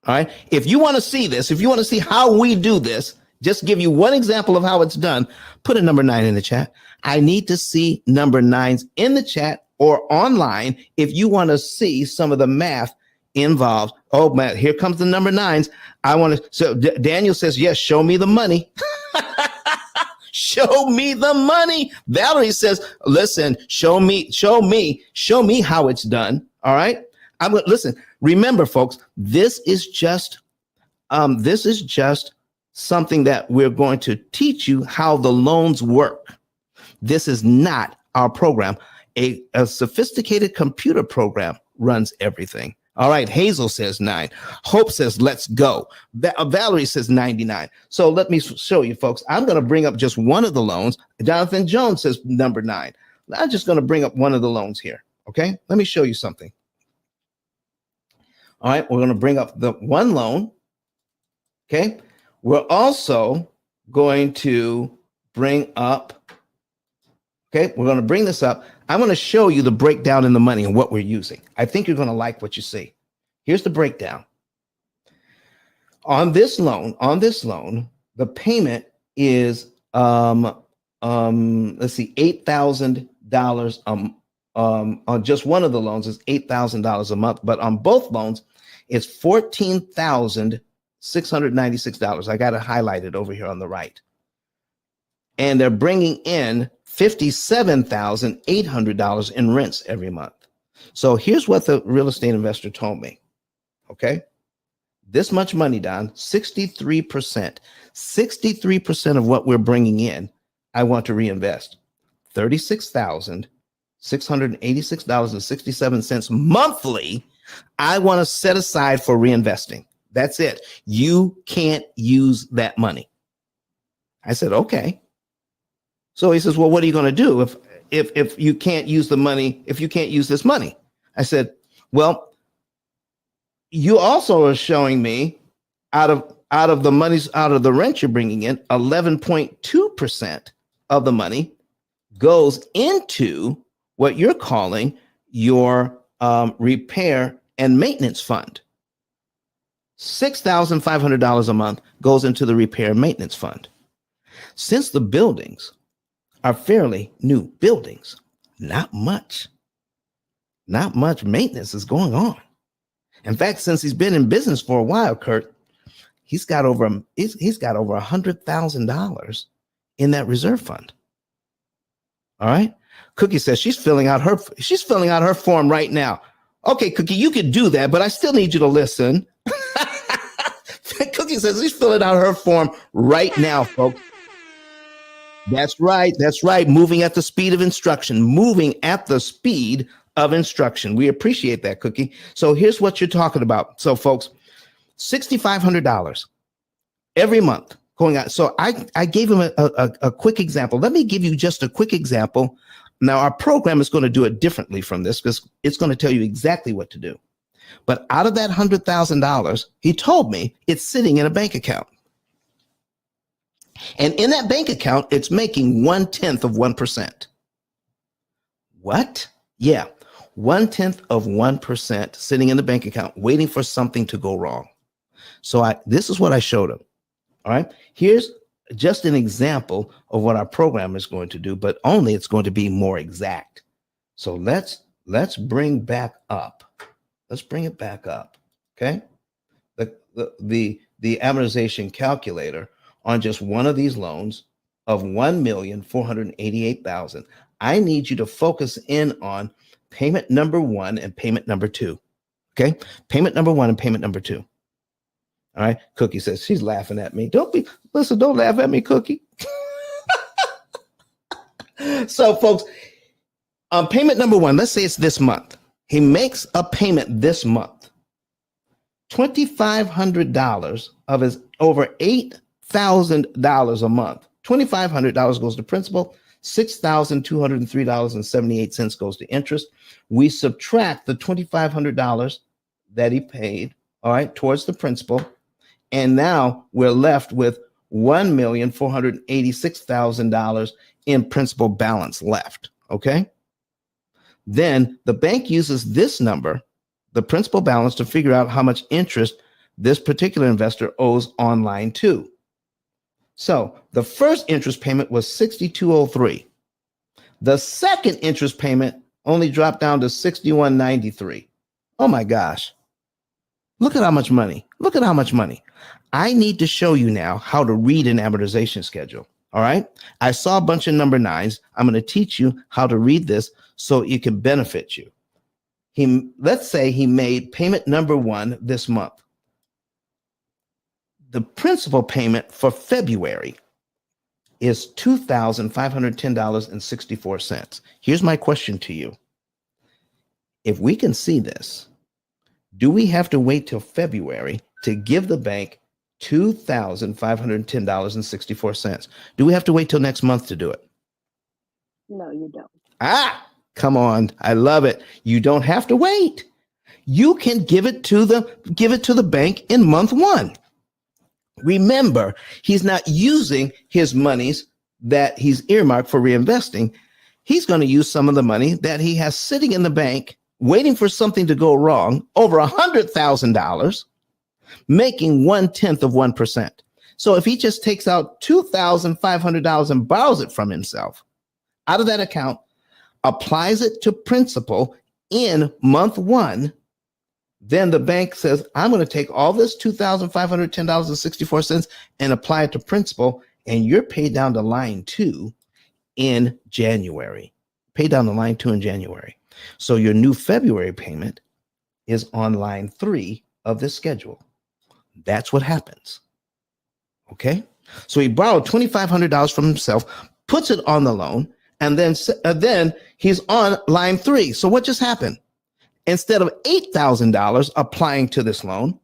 All right. If you want to see this, if you want to see how we do this, just give you one example of how it's done, put a number 9 in the chat. I need to see number 9s in the chat or online if you want to see some of the math involved. Oh man, here comes the number 9s. I want to. So Daniel says, yes, show me the money. Show me the money. Valerie says, listen, show me how it's done. All right. Listen, remember, folks, this is just something that we're going to teach you how the loans work. This is not our program. A sophisticated computer program runs everything. All right. Hazel says 9. Hope says, let's go. Valerie says 99. So let me show you, folks. I'm going to bring up just one of the loans. Jonathan Jones says number 9. I'm just going to bring up one of the loans here. Okay. Let me show you something. All right. We're going to bring up the one loan. Okay. We're also going to bring up. Okay. We're going to bring this up. I'm going to show you the breakdown in the money and what we're using. I think you're going to like what you see. Here's the breakdown. On this loan, the payment is let's see, $8,000 on just one of the loans is $8,000 a month, but on both loans it's $14,696. I got it highlighted over here on the right. And they're bringing in $57,800 in rents every month. So here's what the real estate investor told me. Okay. This much money, Don, 63%. 63% of what we're bringing in, I want to reinvest. $36,686.67 monthly, I want to set aside for reinvesting. That's it. You can't use that money. I said, okay. So he says, well, what are you going to do if you can't use the money, if you can't use this money? I said, well, you also are showing me out of the monies, out of the rent you're bringing in, 11.2% of the money goes into what you're calling your repair and maintenance fund. $6,500 a month goes into the repair and maintenance fund. Since the buildings are fairly new buildings, not much maintenance is going on. In fact, since he's been in business for a while, Kurt, he's got over $100,000 in that reserve fund. All right. Cookie says she's filling out her form right now. Okay, Cookie, you could do that, but I still need you to listen. Cookie says she's filling out her form right now, folks. That's right. Moving at the speed of instruction. We appreciate that, Cookie. So here's what you're talking about. So, folks, $6,500 every month going out. So I gave him a quick example. Let me give you just a quick example. Now, our program is going to do it differently from this because it's going to tell you exactly what to do. But out of that $100,000, he told me it's sitting in a bank account. And in that bank account, it's making 1/10%. What? Yeah, 1/10% sitting in the bank account, waiting for something to go wrong. So this is what I showed him. All right. Here's just an example of what our program is going to do, but only it's going to be more exact. So let's bring back up. Let's bring it back up. Okay. The amortization calculator on just one of these loans of $1,488,000. I need you to focus in on payment number 1 and payment number 2. Okay. Payment number 1 and payment number 2. All right. Cookie says she's laughing at me. Don't laugh at me, Cookie. So, folks, on payment number 1, let's say it's this month. He makes a payment this month. $2,500 of his over $8,000 a month. $2,500 goes to principal. $6,203.78 goes to interest. We subtract the $2,500 that he paid, all right, towards the principal. And now we're left with $1,486,000 in principal balance left. Okay. Then the bank uses this number, the principal balance, to figure out how much interest this particular investor owes on line 2. So the first interest payment was $6,203. The second interest payment only dropped down to $6,193. Oh my gosh. Look at how much money. I need to show you now how to read an amortization schedule. All right. I saw a bunch of number 9s. I'm going to teach you how to read this so it can benefit you. Let's say he made payment number 1 this month. The principal payment for February is $2,510.64. Here's my question to you. If we can see this, do we have to wait till February to give the bank $2,510.64? Do we have to wait till next month to do it? No, you don't. Come on. I love it. You don't have to wait. You can give it to the bank in month 1. Remember, he's not using his monies that he's earmarked for reinvesting. he's going to use some of the money that he has sitting in the bank, waiting for something to go wrong, over $100,000, making 1/10 of 1%. So if he just takes out $2,500 and borrows it from himself out of that account, applies it to principal in month one, then the bank says, I'm going to take all this $2,510.64 and apply it to principal, and you're paid down to line 2 in January. Pay down to line 2 in January. So your new February payment is on line 3 of this schedule. That's what happens. Okay? So he borrowed $2,500 from himself, puts it on the loan, and then he's on line 3. So what just happened? Instead of $8,000 applying to this loan,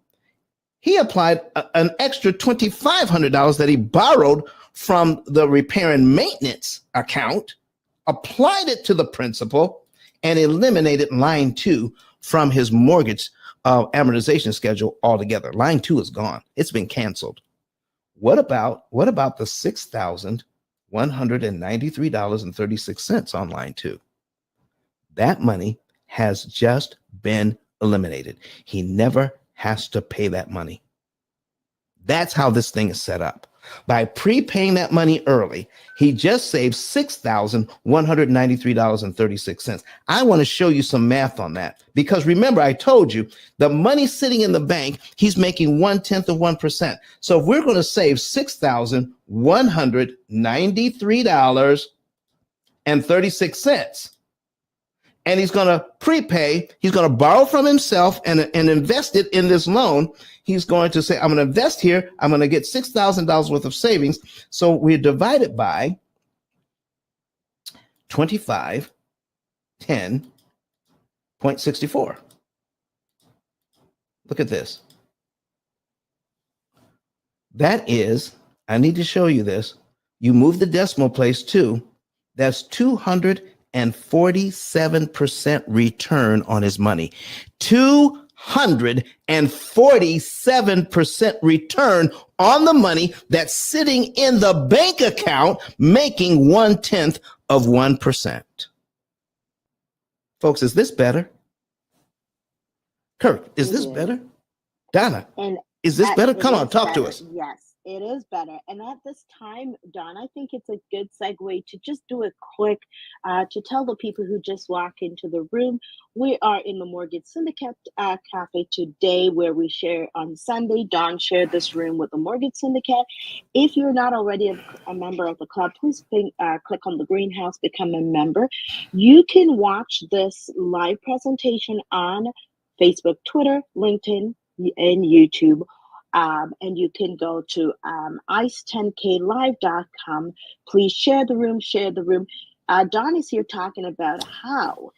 he applied an extra $2,500 that he borrowed from the repair and maintenance account, applied it to the principal, and eliminated line 2 from his mortgage amortization schedule altogether. Line 2 is gone. It's been canceled. What about the $6,193.36 on line 2? That money has just been eliminated. He never has to pay that money. That's how this thing is set up. By prepaying that money early, he just saved $6,193.36. I want to show you some math on that, because remember, I told you the money sitting in the bank, he's making 1/10 of 1%. So if we're going to save $6,193.36, and he's going to prepay, he's going to borrow from himself and invest it in this loan. He's going to say, I'm going to invest here. I'm going to get $6,000 worth of savings. So we divide it by 2510.64. Look at this. That is, I need to show you this. You move the decimal place too. That's 247% return on his money. 247% return on the money that's sitting in the bank account, making 1/10 of 1%. Folks, is this better? Kirk, is this better? Donna, is this better? Come on, talk to us. Yes, it is better. And at this time, Don, I think it's a good segue to just do a quick, to tell the people who just walk into the room, we are in the Mortgage Syndicate Cafe today, where we share on Sunday. Don shared this room with the Mortgage Syndicate. If you're not already a member of the club, please click on the greenhouse, become a member. You can watch this live presentation on Facebook, Twitter, LinkedIn, and YouTube. And you can go to ice10klive.com. Please share the room, share the room. Don is here talking about how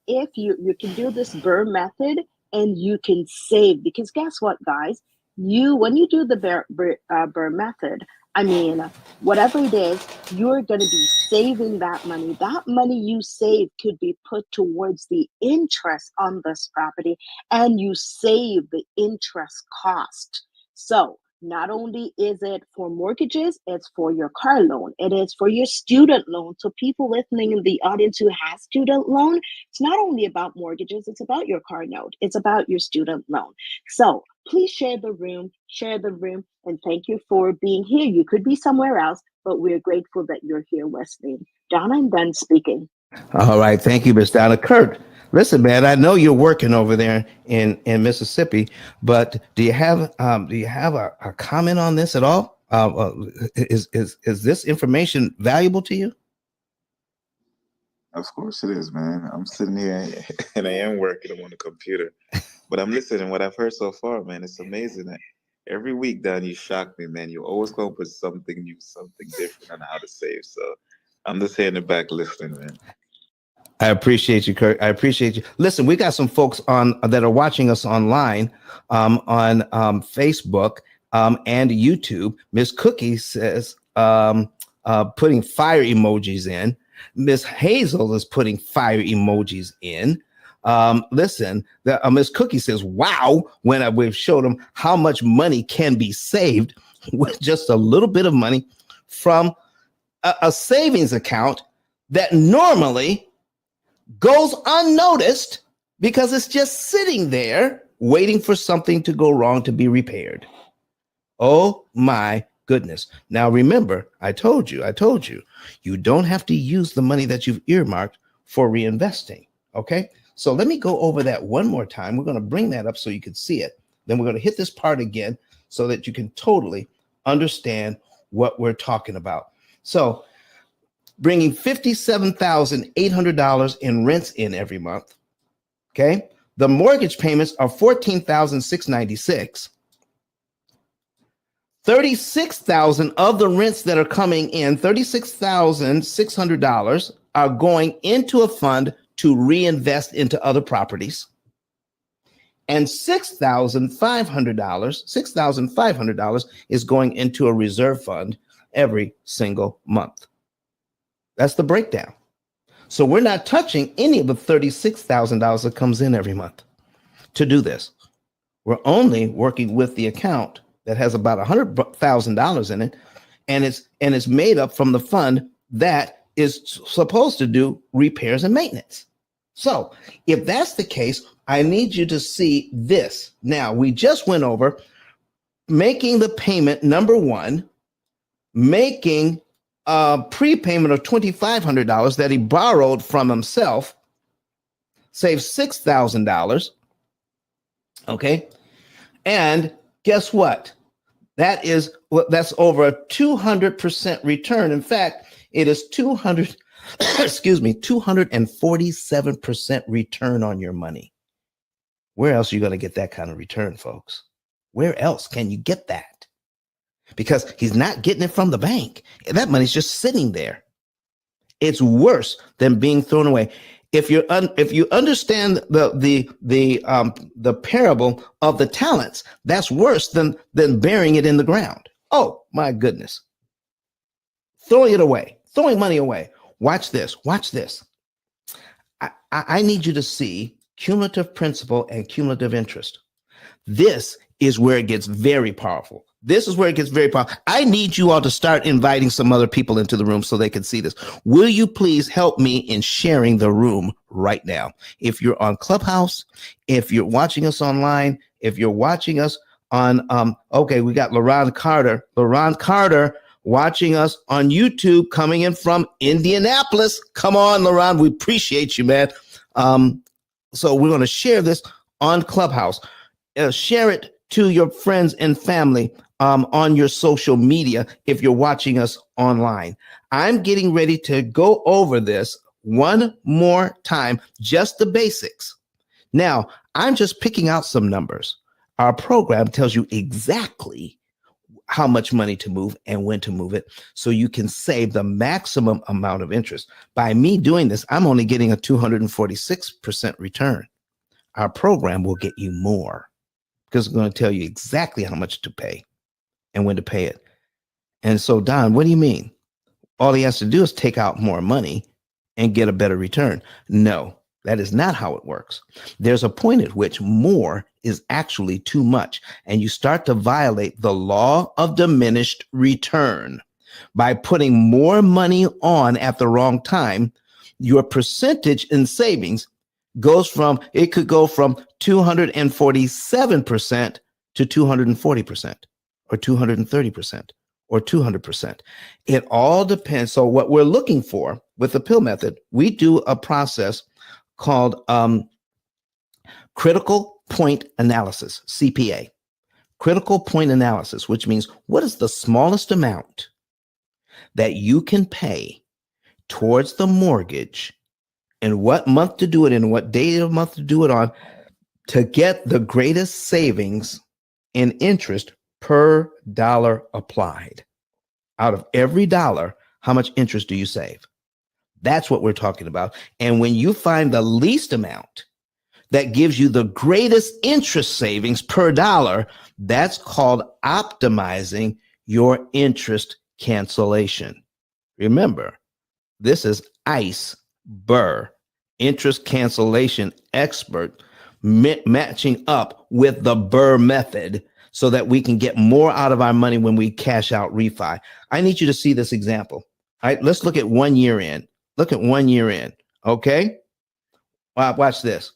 if you can do this BRRRR method and you can save, because guess what, guys? When you do the BRRRR method, I mean, whatever it is, you're going to be saving that money. That money you save could be put towards the interest on this property, and you save the interest cost. So not only is it for mortgages, it's for your car loan. It is for your student loan. So people listening in the audience who has student loan, it's not only about mortgages, it's about your car note. It's about your student loan. So please share the room, and thank you for being here. You could be somewhere else, but we're grateful that you're here listening. Donna, I'm done speaking. All right. Thank you, Miss Donna. Kurt, listen, man, I know you're working over there in Mississippi, but do you have a comment on this at all? Is this information valuable to you? Of course it is, man. I'm sitting here and I am working on the computer, but I'm listening. What I've heard so far, man, it's amazing. That every week, Don, you shock me, man. You always come up with something new, something different on how to save. So I'm just here in the back listening, man. I appreciate you, Kirk. I appreciate you. Listen, we got some folks on that are watching us online on Facebook and YouTube. Miss Cookie says putting fire emojis in. Miss Hazel is putting fire emojis in. Listen, Miss Cookie says, wow, when we've showed them how much money can be saved with just a little bit of money from a savings account that normally goes unnoticed because it's just sitting there waiting for something to go wrong to be repaired. Oh my goodness. Now remember, I told you, you don't have to use the money that you've earmarked for reinvesting. Okay. So let me go over that one more time. We're going to bring that up so you can see it. Then we're going to hit this part again so that you can totally understand what we're talking about. So bringing $57,800 in rents in every month. Okay. The mortgage payments are $14,696. 36,000 of the rents that are coming in, $36,600 are going into a fund to reinvest into other properties. And $6,500 is going into a reserve fund every single month. That's the breakdown. So we're not touching any of the $36,000 that comes in every month to do this. We're only working with the account that has about $100,000 in it, and it's made up from the fund that is supposed to do repairs and maintenance. So if that's the case, I need you to see this. Now, we just went over making the payment number one, making a prepayment of $2,500 that he borrowed from himself, saved $6,000. Okay. And guess what? That's over a 200% return. In fact, it is 247% return on your money. Where else are you going to get that kind of return, folks? Where else can you get that? Because he's not getting it from the bank. That money's just sitting there. It's worse than being thrown away. If you understand the parable of the talents, that's worse than burying it in the ground. Oh my goodness. Throwing it away, throwing money away. Watch this. I need you to see cumulative principal and cumulative interest. This is where it gets very powerful. I need you all to start inviting some other people into the room so they can see this. Will you please help me in sharing the room right now? If you're on Clubhouse, if you're watching us online, if you're watching us on, we got LaRon Carter watching us on YouTube coming in from Indianapolis. Come on, LaRon, we appreciate you, man. So we're going to share this on Clubhouse. Share it to your friends and family on your social media if you're watching us online. I'm getting ready to go over this one more time, just the basics. Now, I'm just picking out some numbers. Our program tells you exactly how much money to move and when to move it so you can save the maximum amount of interest. By me doing this, I'm only getting a 246% return. Our program will get you more because it's going to tell you exactly how much to pay and when to pay it. And so, Don, what do you mean? All he has to do is take out more money and get a better return. No, that is not how it works. There's a point at which more is actually too much, and you start to violate the law of diminished return. By putting more money on at the wrong time, your percentage in savings could go from 247% to 240% or 230% or 200%. It all depends. So what we're looking for with the P.I.L.L method, we do a process called critical point analysis, CPA. Critical point analysis, which means what is the smallest amount that you can pay towards the mortgage and what month to do it in, what day of the month to do it on, to get the greatest savings in interest per dollar applied. Out of every dollar, how much interest do you save? That's what we're talking about. And when you find the least amount that gives you the greatest interest savings per dollar, that's called optimizing your interest cancellation. Remember, this is Ice-Brrrr, Interest Cancellation Expert, matching up with the Brrrr method so that we can get more out of our money when we cash out refi. I need you to see this example. All right, let's look at 1 year in. Look at 1 year in. Okay. Watch this.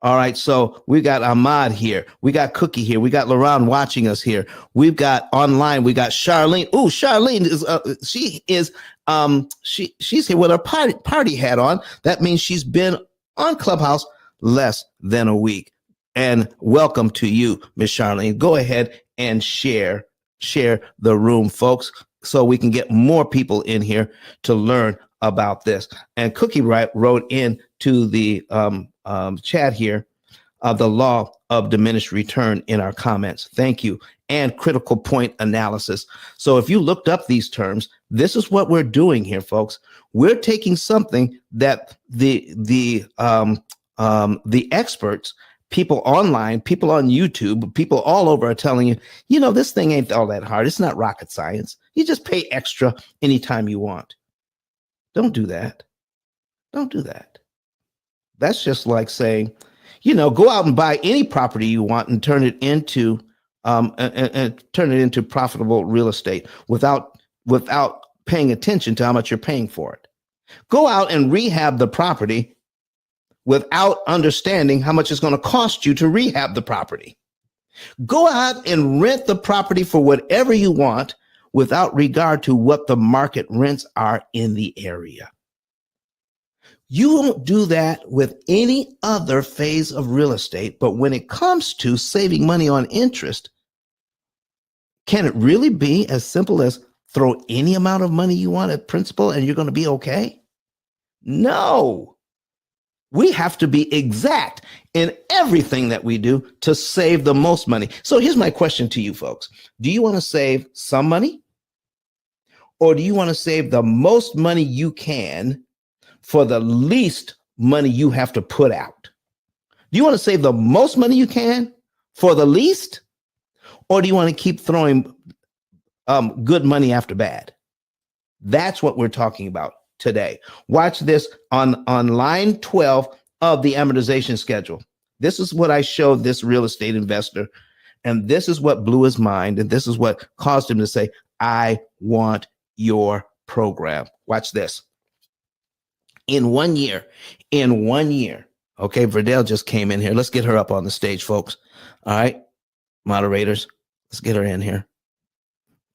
All right. So we got Ahmad here. We got Cookie here. We got LaRon watching us here. We've got online. We got Charlene. Oh, Charlene she's here with her party hat on. That means she's been on Clubhouse less than a week. And welcome to you, Miss Charlene. Go ahead and share the room, folks, so we can get more people in here to learn about this. And Cookie wrote in to the chat here the law of diminished return in our comments. Thank you. And critical point analysis. So if you looked up these terms, this is what we're doing here, folks. We're taking something that the experts, people online, people on YouTube, people all over are telling you, you know, this thing ain't all that hard. It's not rocket science. You just pay extra anytime you want. Don't do that. Don't do that. That's just like saying, you know, go out and buy any property you want and turn it into profitable real estate without paying attention to how much you're paying for it. Go out and rehab the property without understanding how much it's going to cost you to rehab the property. Go out and rent the property for whatever you want without regard to what the market rents are in the area. You won't do that with any other phase of real estate, but when it comes to saving money on interest, can it really be as simple as throw any amount of money you want at principal and you're going to be okay? No. We have to be exact in everything that we do to save the most money. So here's my question to you folks. Do you want to save some money? Or do you want to save the most money you can for the least money you have to put out? Do you want to save the most money you can for the least? Or do you want to keep throwing good money after bad? That's what we're talking about today. Watch this on line 12 of the amortization schedule. This is what I showed this real estate investor, and this is what blew his mind, and this is what caused him to say, I want your program. Watch this. In 1 year, okay, Verdell just came in here. Let's get her up on the stage, folks. All right, moderators, let's get her in here.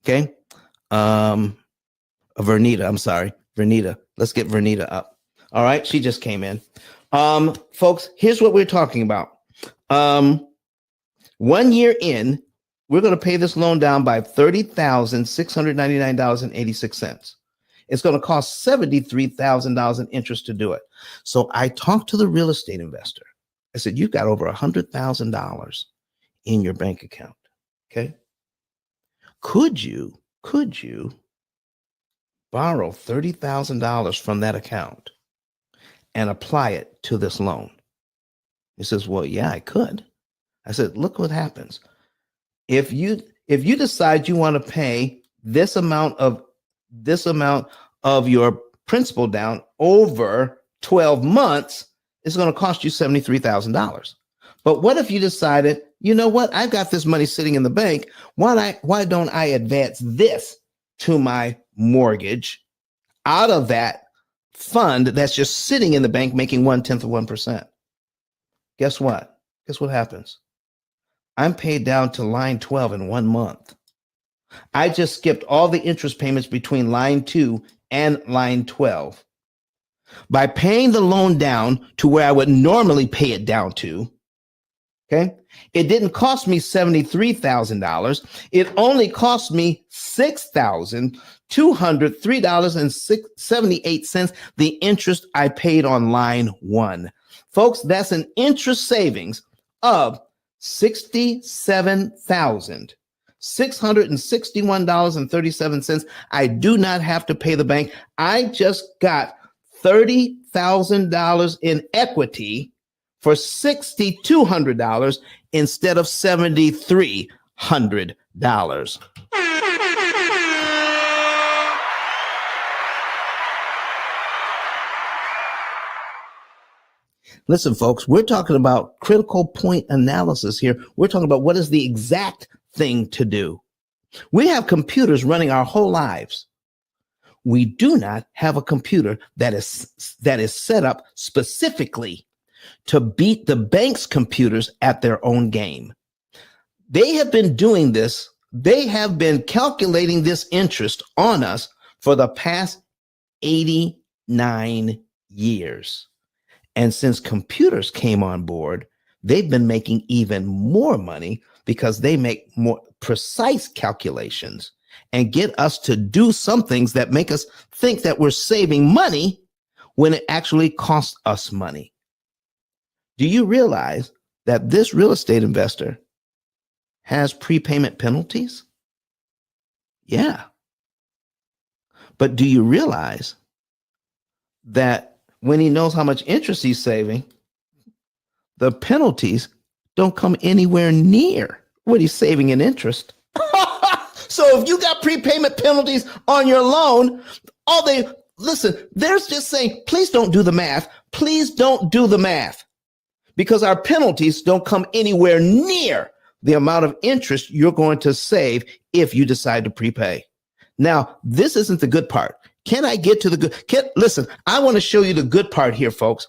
Okay. Vernita, I'm sorry. Vernita. Let's get Vernita up. All right. She just came in. Folks, here's what we're talking about. 1 year in, we're going to pay this loan down by $30,699.86. It's going to cost $73,000 in interest to do it. So I talked to the real estate investor. I said, you've got over $100,000 in your bank account. Okay. Could you borrow $30,000 from that account and apply it to this loan? He says, well, yeah, I could. I said, look what happens. If you decide you want to pay this amount of your principal down over 12 months, it's going to cost you $73,000. But what if you decided, you know what, I've got this money sitting in the bank. Why don't I advance this to my mortgage out of that fund that's just sitting in the bank making 0.1%? Guess what? Guess what happens? I'm paid down to line 12 in 1 month. I just skipped all the interest payments between line 2 and line 12. By paying the loan down to where I would normally pay it down to, okay, it didn't cost me $73,000. It only cost me $6,203.78, the interest I paid on line 1. Folks, that's an interest savings of $67,661.37. I do not have to pay the bank. I just got $30,000 in equity for $6,200 instead of $7,300. Listen, folks, we're talking about critical point analysis here. We're talking about what is the exact thing to do. We have computers running our whole lives. we do not have a computer that is set up specifically to beat the bank's computers at their own game. They have been doing this. They have been calculating this interest on us for the past 89 years. And since computers came on board, they've been making even more money because they make more precise calculations and get us to do some things that make us think that we're saving money when it actually costs us money. Do you realize that this real estate investor has prepayment penalties? Yeah. But do you realize that when he knows how much interest he's saving, the penalties don't come anywhere near what he's saving in interest? So if you got prepayment penalties on your loan, they're just saying, please don't do the math. Please don't do the math, because our penalties don't come anywhere near the amount of interest you're going to save if you decide to prepay. Now, this isn't the good part. Can I get to the good? Listen, I want to show you the good part here, folks.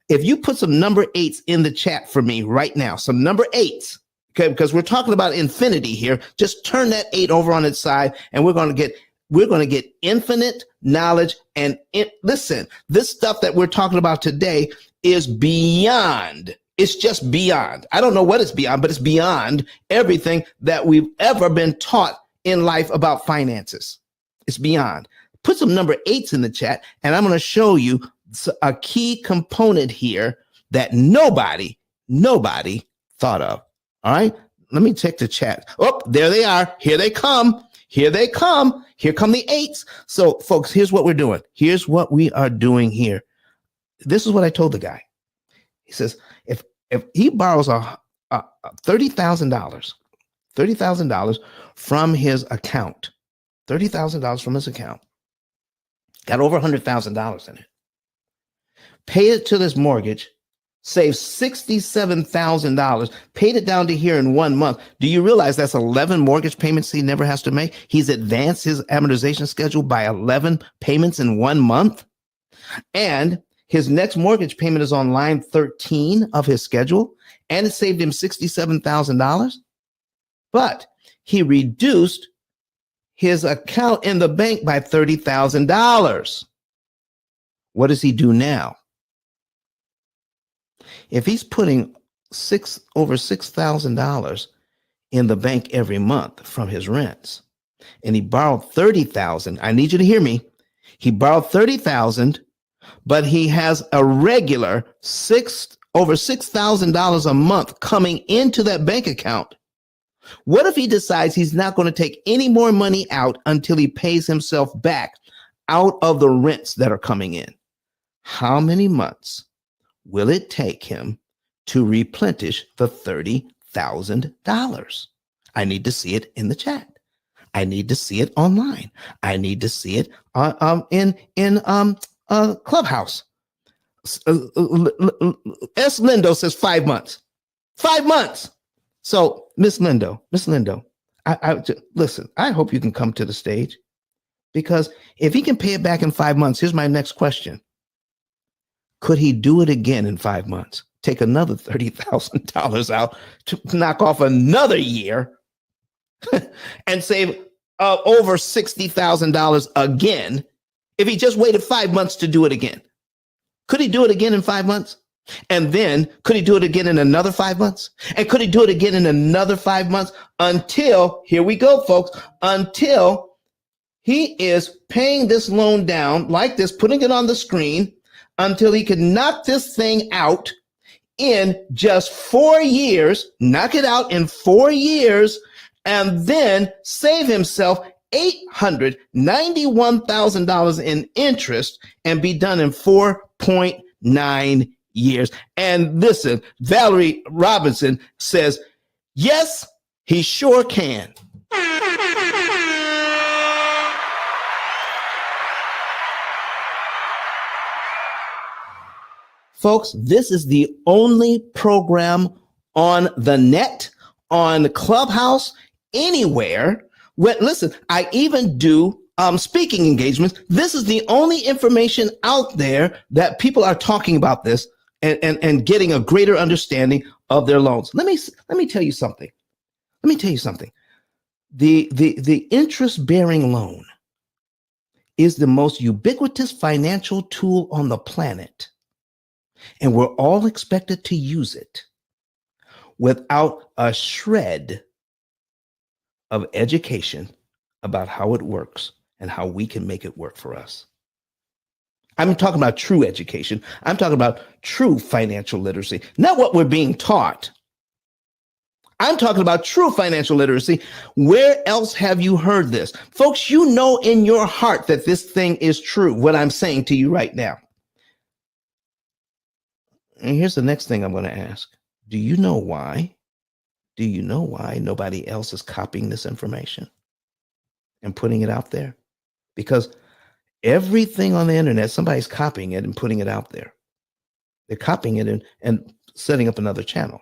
If you put some number 8s in the chat for me right now, some number 8s, okay, because we're talking about infinity here. Just turn that 8 over on its side, and we're going to get infinite knowledge. And listen, this stuff that we're talking about today is beyond. It's just beyond. I don't know what it's beyond, but it's beyond everything that we've ever been taught in life about finances. It's beyond. Put some number 8s in the chat, and I'm going to show you a key component here that nobody thought of. All right, let me check the chat. Oh, there they are. Here they come. Here they come. Here come the 8s. So, folks, here's what we're doing. Here's what we are doing here. This is what I told the guy. He says, if he borrows $30,000 from his account, got over $100,000 in it, pay it to this mortgage, save $67,000, paid it down to here in 1 month. Do you realize that's 11 mortgage payments he never has to make? He's advanced his amortization schedule by 11 payments in 1 month. And his next mortgage payment is on line 13 of his schedule, and it saved him $67,000. But he reduced his account in the bank by $30,000. What does he do now? If he's putting over $6,000 in the bank every month from his rents, and he borrowed $30,000, I need you to hear me. He borrowed $30,000, but he has a regular over $6,000 a month coming into that bank account. What if he decides he's not going to take any more money out until he pays himself back out of the rents that are coming in? How many months will it take him to replenish the $30,000? I need to see it in the chat. I need to see it online. I need to see it in Clubhouse. S. Lindo says 5 months. 5 months. So, Miss Lindo, listen, I hope you can come to the stage, because if he can pay it back in 5 months, here's my next question. Could he do it again in 5 months? Take another $30,000 out to knock off another year and save over $60,000 again if he just waited 5 months to do it again? Could he do it again in 5 months? And then could he do it again in another 5 months? And could he do it again in another 5 months until, here we go, folks, until he is paying this loan down like this, putting it on the screen, until he can knock this thing out in just 4 years, knock it out in 4 years, and then save himself $891,000 in interest and be done in 4.9 years. And listen, Valerie Robinson says, yes, he sure can. Folks, this is the only program on the net, on Clubhouse, anywhere. Listen, I even do speaking engagements. This is the only information out there that people are talking about this and getting a greater understanding of their loans. Let me tell you something. Let me tell you something. The interest-bearing loan is the most ubiquitous financial tool on the planet, and we're all expected to use it without a shred of education about how it works and how we can make it work for us. I'm talking about true education. I'm talking about true financial literacy, not what we're being taught. I'm talking about true financial literacy. Where else have you heard this? Folks, you know in your heart that this thing is true, what I'm saying to you right now. And here's the next thing I'm going to ask. Do you know why? Do you know why nobody else is copying this information and putting it out there? Because everything on the internet, somebody's copying it and putting it out there. They're copying it and setting up another channel.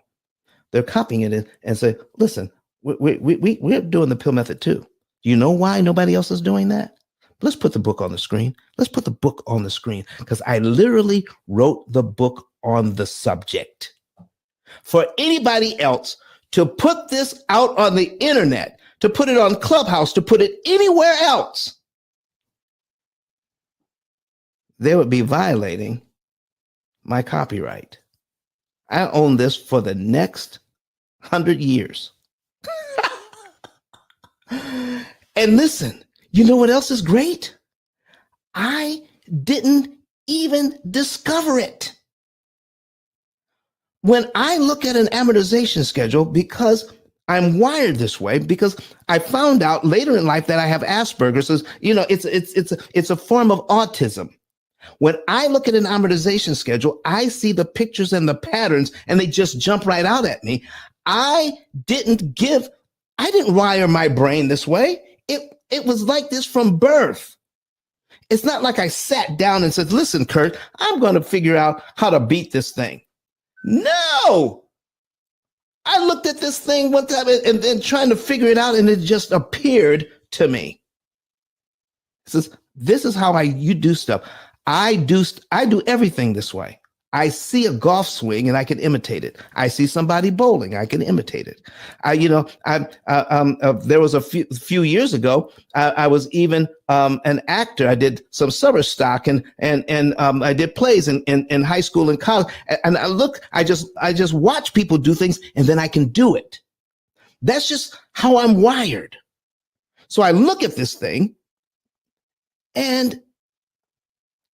They're copying it and say, listen, we're doing the pill method too. Do you know why nobody else is doing that? Let's put the book on the screen. Let's put the book on the screen because I literally wrote the book on the subject. For anybody else to put this out on the internet, to put it on Clubhouse, to put it anywhere else, they would be violating my copyright. I own this for the next 100 years. And listen, you know what else is great? I didn't even discover it. When I look at an amortization schedule, because I'm wired this way, because I found out later in life that I have Asperger's, it's a form of autism. When I look at an amortization schedule, I see the pictures and the patterns, and they just jump right out at me. I didn't wire my brain this way. It was like this from birth. It's not like I sat down and said, listen, Kurt, I'm going to figure out how to beat this thing. No, I looked at this thing one time and then trying to figure it out, and it just appeared to me. This is how you do stuff. I do everything this way. I see a golf swing and I can imitate it. I see somebody bowling, I can imitate it. There was a few years ago, I was even an actor. I did some summer stock and I did plays in high school and college. And I just watch people do things and then I can do it. That's just how I'm wired. So I look at this thing and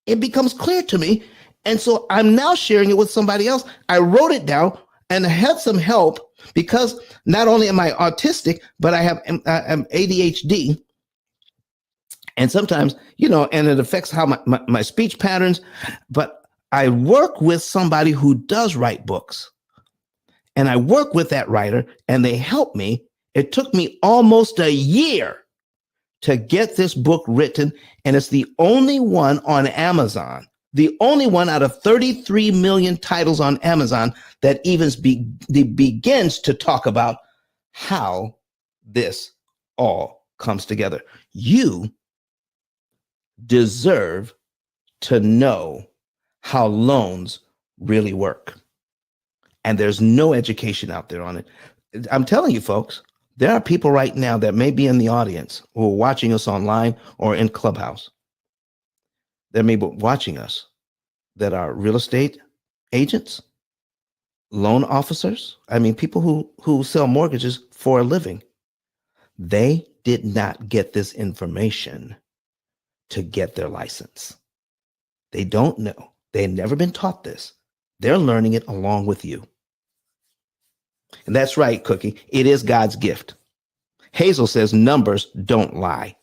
it becomes clear to me. And so I'm now sharing it with somebody else. I wrote it down and had some help because not only am I autistic, but I have ADHD. And sometimes, and it affects how my speech patterns. But I work with somebody who does write books. And I work with that writer and they help me. It took me almost a year to get this book written. And it's the only one on Amazon. The only one out of 33 million titles on Amazon that even begins to talk about how this all comes together. You deserve to know how loans really work. And there's no education out there on it. I'm telling you, folks, there are people right now that may be in the audience who are watching us online or in Clubhouse. That may be watching us that are real estate agents, loan officers. I mean, people who sell mortgages for a living. They did not get this information to get their license. They don't know. They've never been taught this. They're learning it along with you. And that's right, Cookie. It is God's gift. Hazel says numbers don't lie.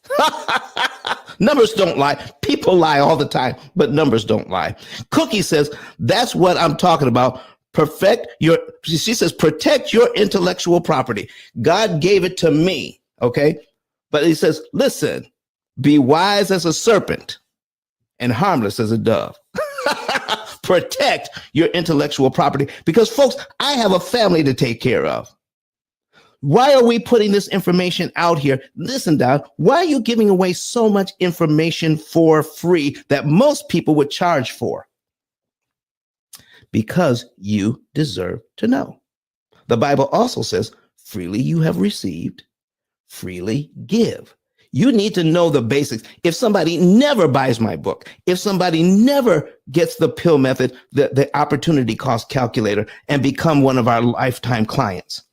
Numbers don't lie. People lie all the time, but numbers don't lie. Cookie says, that's what I'm talking about. She says, protect your intellectual property. God gave it to me. Okay. But he says, listen, be wise as a serpent and harmless as a dove. Protect your intellectual property because folks, I have a family to take care of. Why are we putting this information out here? Listen, Don, why are you giving away so much information for free that most people would charge for? Because you deserve to know. The Bible also says, freely you have received, freely give. You need to know the basics. If somebody never buys my book, if somebody never gets the P.I.L.L method, the opportunity cost calculator, and become one of our lifetime clients,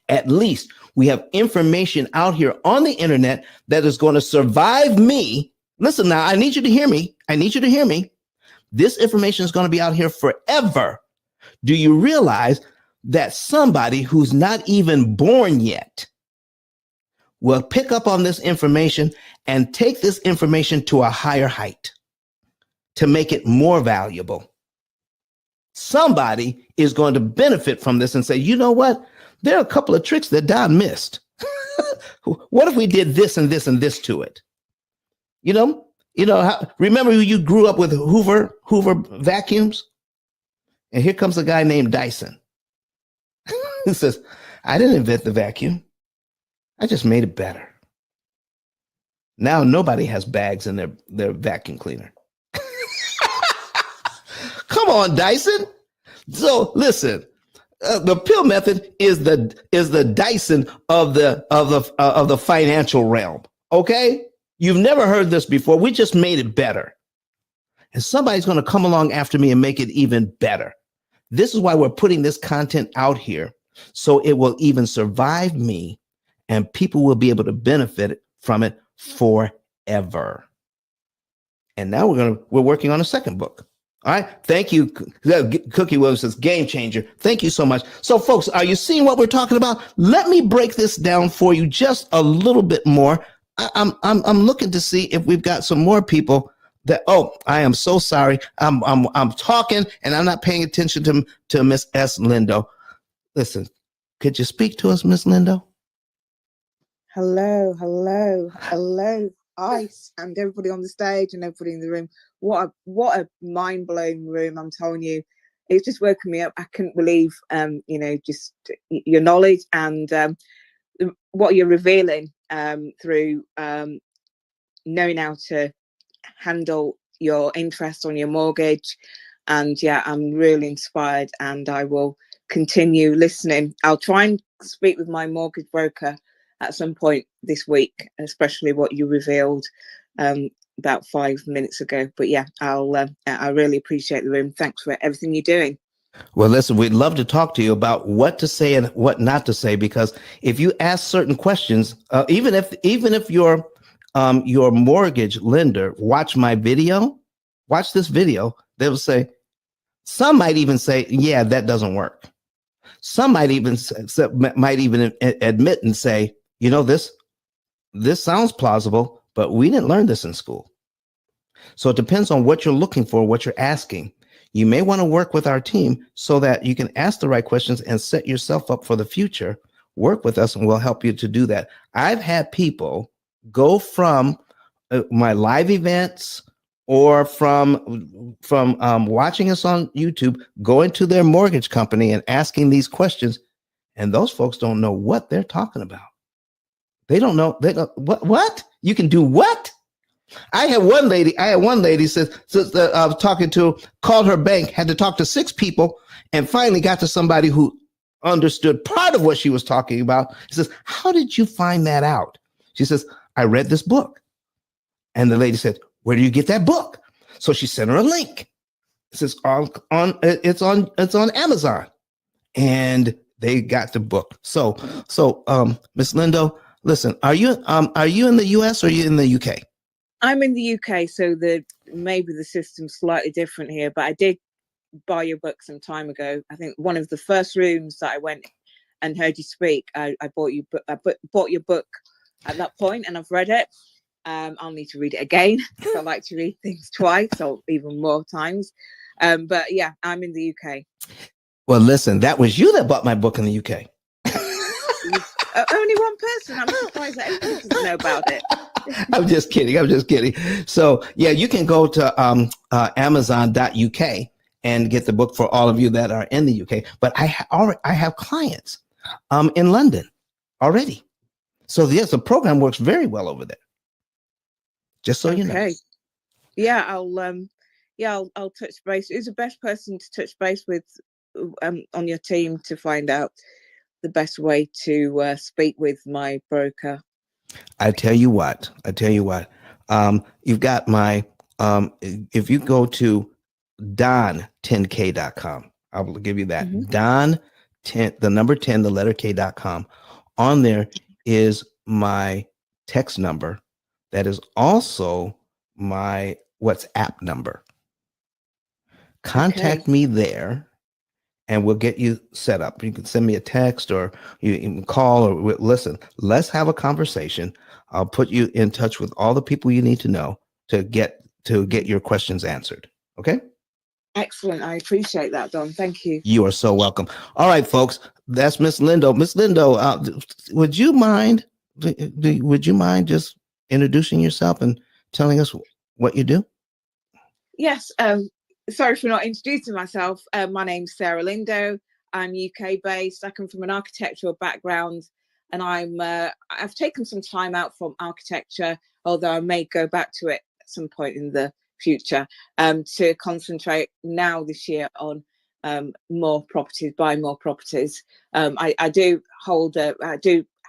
at least we have information out here on the internet that is going to survive me. Listen now, I need you to hear me. I need you to hear me. This information is going to be out here forever. Do you realize that somebody who's not even born yet will pick up on this information and take this information to a higher height to make it more valuable? Somebody is going to benefit from this and say, you know what? There are a couple of tricks that Don missed. What if we did this and this and this to it? Remember you grew up with Hoover vacuums? And here comes a guy named Dyson. He says, I didn't invent the vacuum. I just made it better. Now nobody has bags in their vacuum cleaner. Come on, Dyson. So listen, the P.I.L.L method is the Dyson of the financial realm. Okay, you've never heard this before. We just made it better, and somebody's going to come along after me and make it even better. This is why we're putting this content out here, so it will even survive me, and people will be able to benefit from it forever. And now we're working on a second book. All right. Thank you. Cookie Williams says game changer. Thank you so much. So folks, are you seeing what we're talking about? Let me break this down for you just a little bit more. I'm looking to see if we've got some more people that, oh, I am so sorry. I'm talking and I'm not paying attention to Miss S. Lindo. Listen, could you speak to us, Miss Lindo? Hello, Ice, and everybody on the stage and everybody in the room. What a mind-blowing room! I'm telling you, it's just woken me up. I couldn't believe, just your knowledge and what you're revealing through knowing how to handle your interest on your mortgage. And yeah, I'm really inspired, and I will continue listening. I'll try and speak with my mortgage broker at some point this week, especially what you revealed about 5 minutes ago. But yeah, I really appreciate the room. Thanks for everything you're doing. Well, listen, we'd love to talk to you about what to say and what not to say, because if you ask certain questions, even if your mortgage lender watch this video, they will say, some might even say, yeah, that doesn't work. Some might even admit and say, this sounds plausible, but we didn't learn this in school. So it depends on what you're looking for, what you're asking. You may want to work with our team so that you can ask the right questions and set yourself up for the future. Work with us and we'll help you to do that. I've had people go from my live events or from watching us on YouTube, going to their mortgage company and asking these questions. And those folks don't know what they're talking about. They don't know. They don't, what? You can do what? I had one lady says, I was talking to, called her bank, had to talk to 6 people, and finally got to somebody who understood part of what she was talking about. She says, how did you find that out? She says, I read this book. And the lady said, where do you get that book? So she sent her a link. It says it's on Amazon. And they got the book. So Miss Lindo, listen, are you in the US or are you in the UK? I'm in the UK, so maybe the system's slightly different here, but I did buy your book some time ago. I think one of the first rooms that I went and heard you speak, I bought your book at that point, and I've read it. I'll need to read it again because I like to read things twice or even more times. But yeah, I'm in the UK. Well, listen, that was you that bought my book in the UK. Only one person. I'm surprised that everybody doesn't know about it. I'm just kidding. So yeah, you can go to Amazon.uk and get the book for all of you that are in the UK. But I have clients. in London already. So yes, the program works very well over there. Just so you know. Okay. Yeah, I'll touch base. Who's the best person to touch base with on your team to find out the best way to speak with my broker? I tell you what. You've got my if you go to don10k.com, I will give you that. Don 10, the number 10, the letter k.com. On there is my text number. That is also my WhatsApp number. Contact me there and we'll get you set up. You can send me a text or you can call or listen. Let's have a conversation. I'll put you in touch with all the people you need to know to get your questions answered. Okay? Excellent. I appreciate that, Don. Thank you. You are so welcome. All right, folks. That's Miss Lindo. Miss Lindo, would you mind just introducing yourself and telling us what you do? Yes. Sorry for not introducing myself. My name's Sarah Lindo. I'm UK based. I come from an architectural background, and I've taken some time out from architecture, although I may go back to it at some point in the future, to concentrate now this year on more properties, buying more properties. I do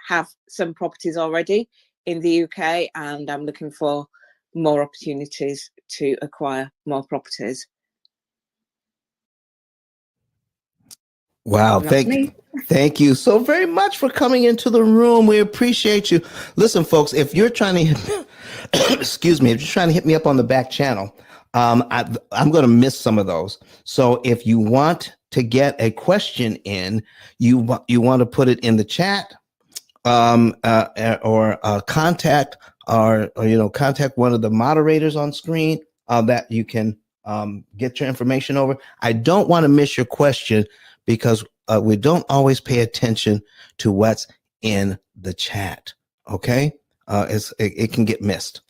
have some properties already in the UK, and I'm looking for more opportunities to acquire more properties. Wow, thank you so very much for coming into the room. We appreciate you. Listen, folks, if you're trying to excuse me, if you're trying to hit me up on the back channel, I'm going to miss some of those. So if you want to get a question in, you want to put it in the chat, or contact contact one of the moderators on screen that you can get your information over. I don't want to miss your question because we don't always pay attention to what's in the chat. Okay, it can get missed,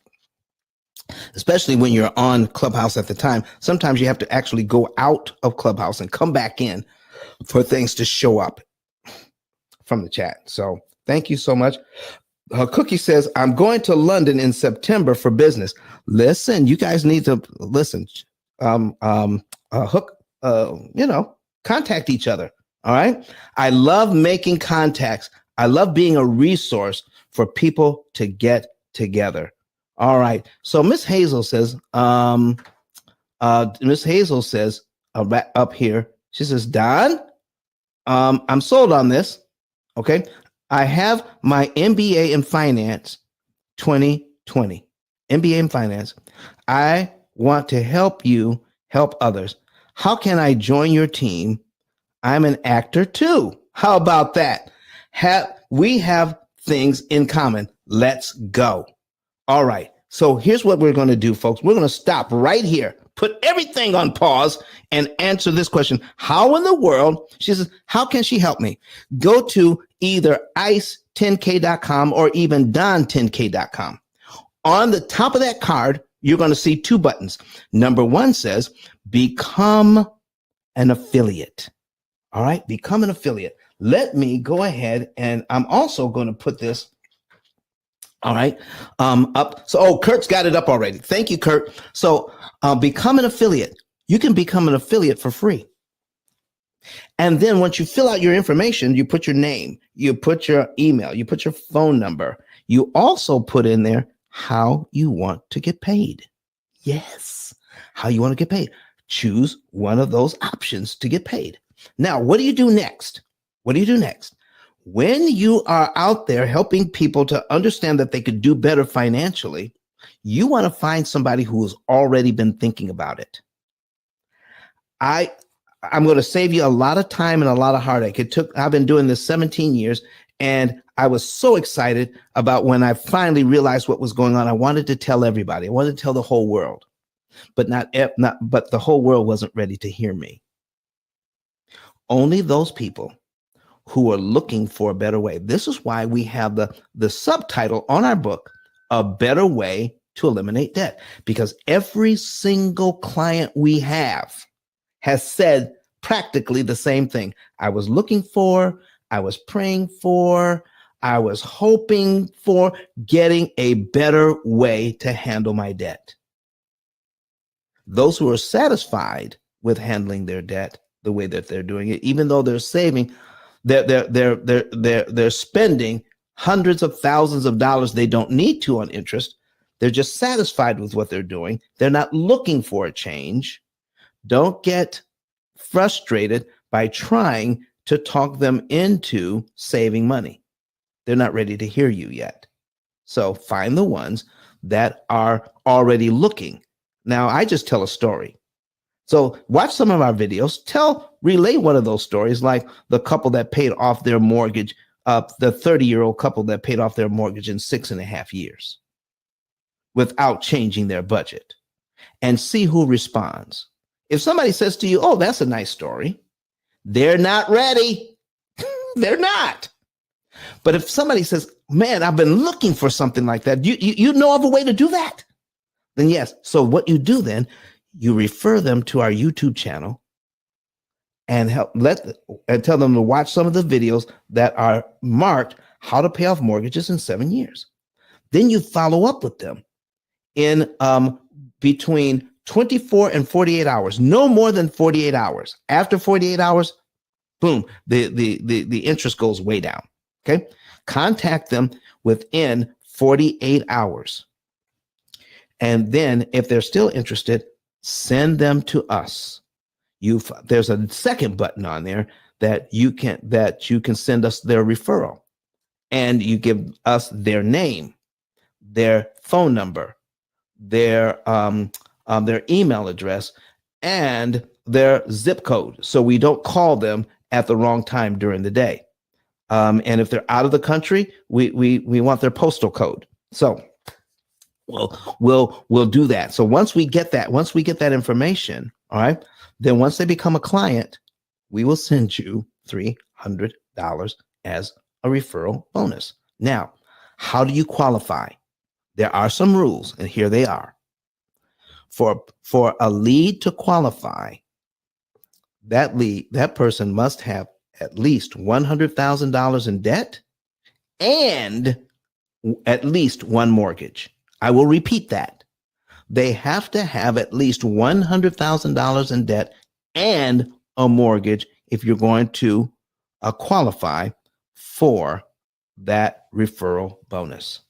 especially when you're on Clubhouse at the time. Sometimes you have to actually go out of Clubhouse and come back in for things to show up from the chat. So thank you so much. Cookie says, I'm going to London in September for business. Listen, you guys need to listen. Contact each other. All right. I love making contacts. I love being a resource for people to get together. All right. So Miss Hazel says, up here, she says, Don, I'm sold on this. Okay. I have my MBA in Finance 2020. MBA in Finance. I want to help you help others. How can I join your team? I'm an actor too. How about that? We have things in common. Let's go. All right. So here's what we're going to do, folks. We're going to stop right here, put everything on pause, and answer this question. How in the world, she says, how can she help me? Go to either ice10k.com or even don10k.com. On the top of that card, you're going to see two buttons. Number one says, become an affiliate. All right, become an affiliate. Let me go ahead, and I'm also going to put this, all right, up. So, Kurt's got it up already. Thank you, Kurt. So, become an affiliate. You can become an affiliate for free. And then once you fill out your information, you put your name, you put your email, you put your phone number. You also put in there how you want to get paid. Yes, how you want to get paid. Choose one of those options to get paid. Now, what do you do next? What do you do next? When you are out there helping people to understand that they could do better financially, you want to find somebody who has already been thinking about it. I'm going to save you a lot of time and a lot of heartache. I've been doing this 17 years, and I was so excited about when I finally realized what was going on. I wanted to tell everybody. I wanted to tell the whole world, but but the whole world wasn't ready to hear me. Only those people who are looking for a better way. This is why we have the subtitle on our book, A Better Way to Eliminate Debt, because every single client we have has said practically the same thing. I was looking for I was praying for, I was hoping for, getting a better way to handle my debt. Those who are satisfied with handling their debt the way that they're doing it, even though they're saving, they're spending hundreds of thousands of dollars they don't need to on interest. They're just satisfied with what they're doing. They're not looking for a change. Don't get frustrated by trying to talk them into saving money. They're not ready to hear you yet. So find the ones that are already looking. Now, I just tell a story. So watch some of our videos, relay one of those stories, like the couple that paid off their mortgage, the 30-year-old couple that paid off their mortgage in 6.5 years without changing their budget, and see who responds. If somebody says to you, oh, that's a nice story, they're not ready. They're not. But if somebody says, man, I've been looking for something like that, you know of a way to do that? Then yes. So what you do then, you refer them to our YouTube channel and tell them to watch some of the videos that are marked how to pay off mortgages in 7 years. Then you follow up with them in between 24 and 48 hours, no more than 48 hours. After 48 hours, boom, the interest goes way down. Okay. Contact them within 48 hours. And then if they're still interested, send them to us. There's a second button on there that you can send us their referral, and you give us their name, their phone number, their email address, and their zip code, so we don't call them at the wrong time during the day. And if they're out of the country, we want their postal code. So we'll do that. So once we get that information, all right, then once they become a client, we will send you $300 as a referral bonus. Now, how do you qualify? There are some rules, and here they are. For a lead to qualify, that person must have at least $100,000 in debt and at least one mortgage. I will repeat that. They have to have at least $100,000 in debt and a mortgage if you're going to qualify for that referral bonus.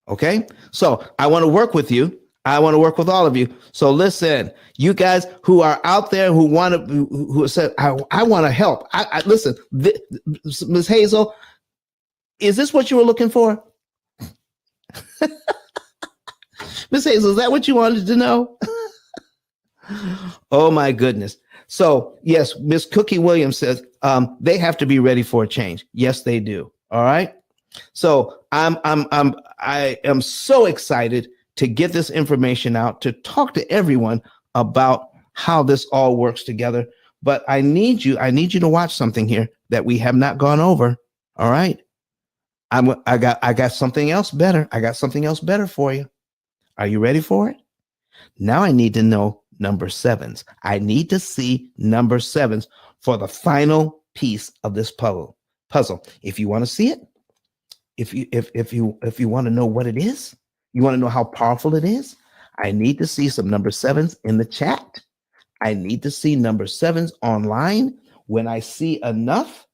Okay? So I want to work with you. I want to work with all of you. So listen, you guys who are out there who said, I want to help. Listen, Ms. Hazel, is this what you were looking for? Ms. Hazel, is that what you wanted to know? Oh my goodness. So yes, Miss Cookie Williams says they have to be ready for a change. Yes, they do. All right. So I am so excited to get this information out, to talk to everyone about how this all works together. But I need you to watch something here that we have not gone over. All right. I got something else better. I got something else better for you. Are you ready for it? Now I need to know number sevens. I need to see number sevens for the final piece of this puzzle. If you want to see it, if you want to know what it is, you want to know how powerful it is, I need to see some number sevens in the chat. I need to see number sevens online. When I see enough,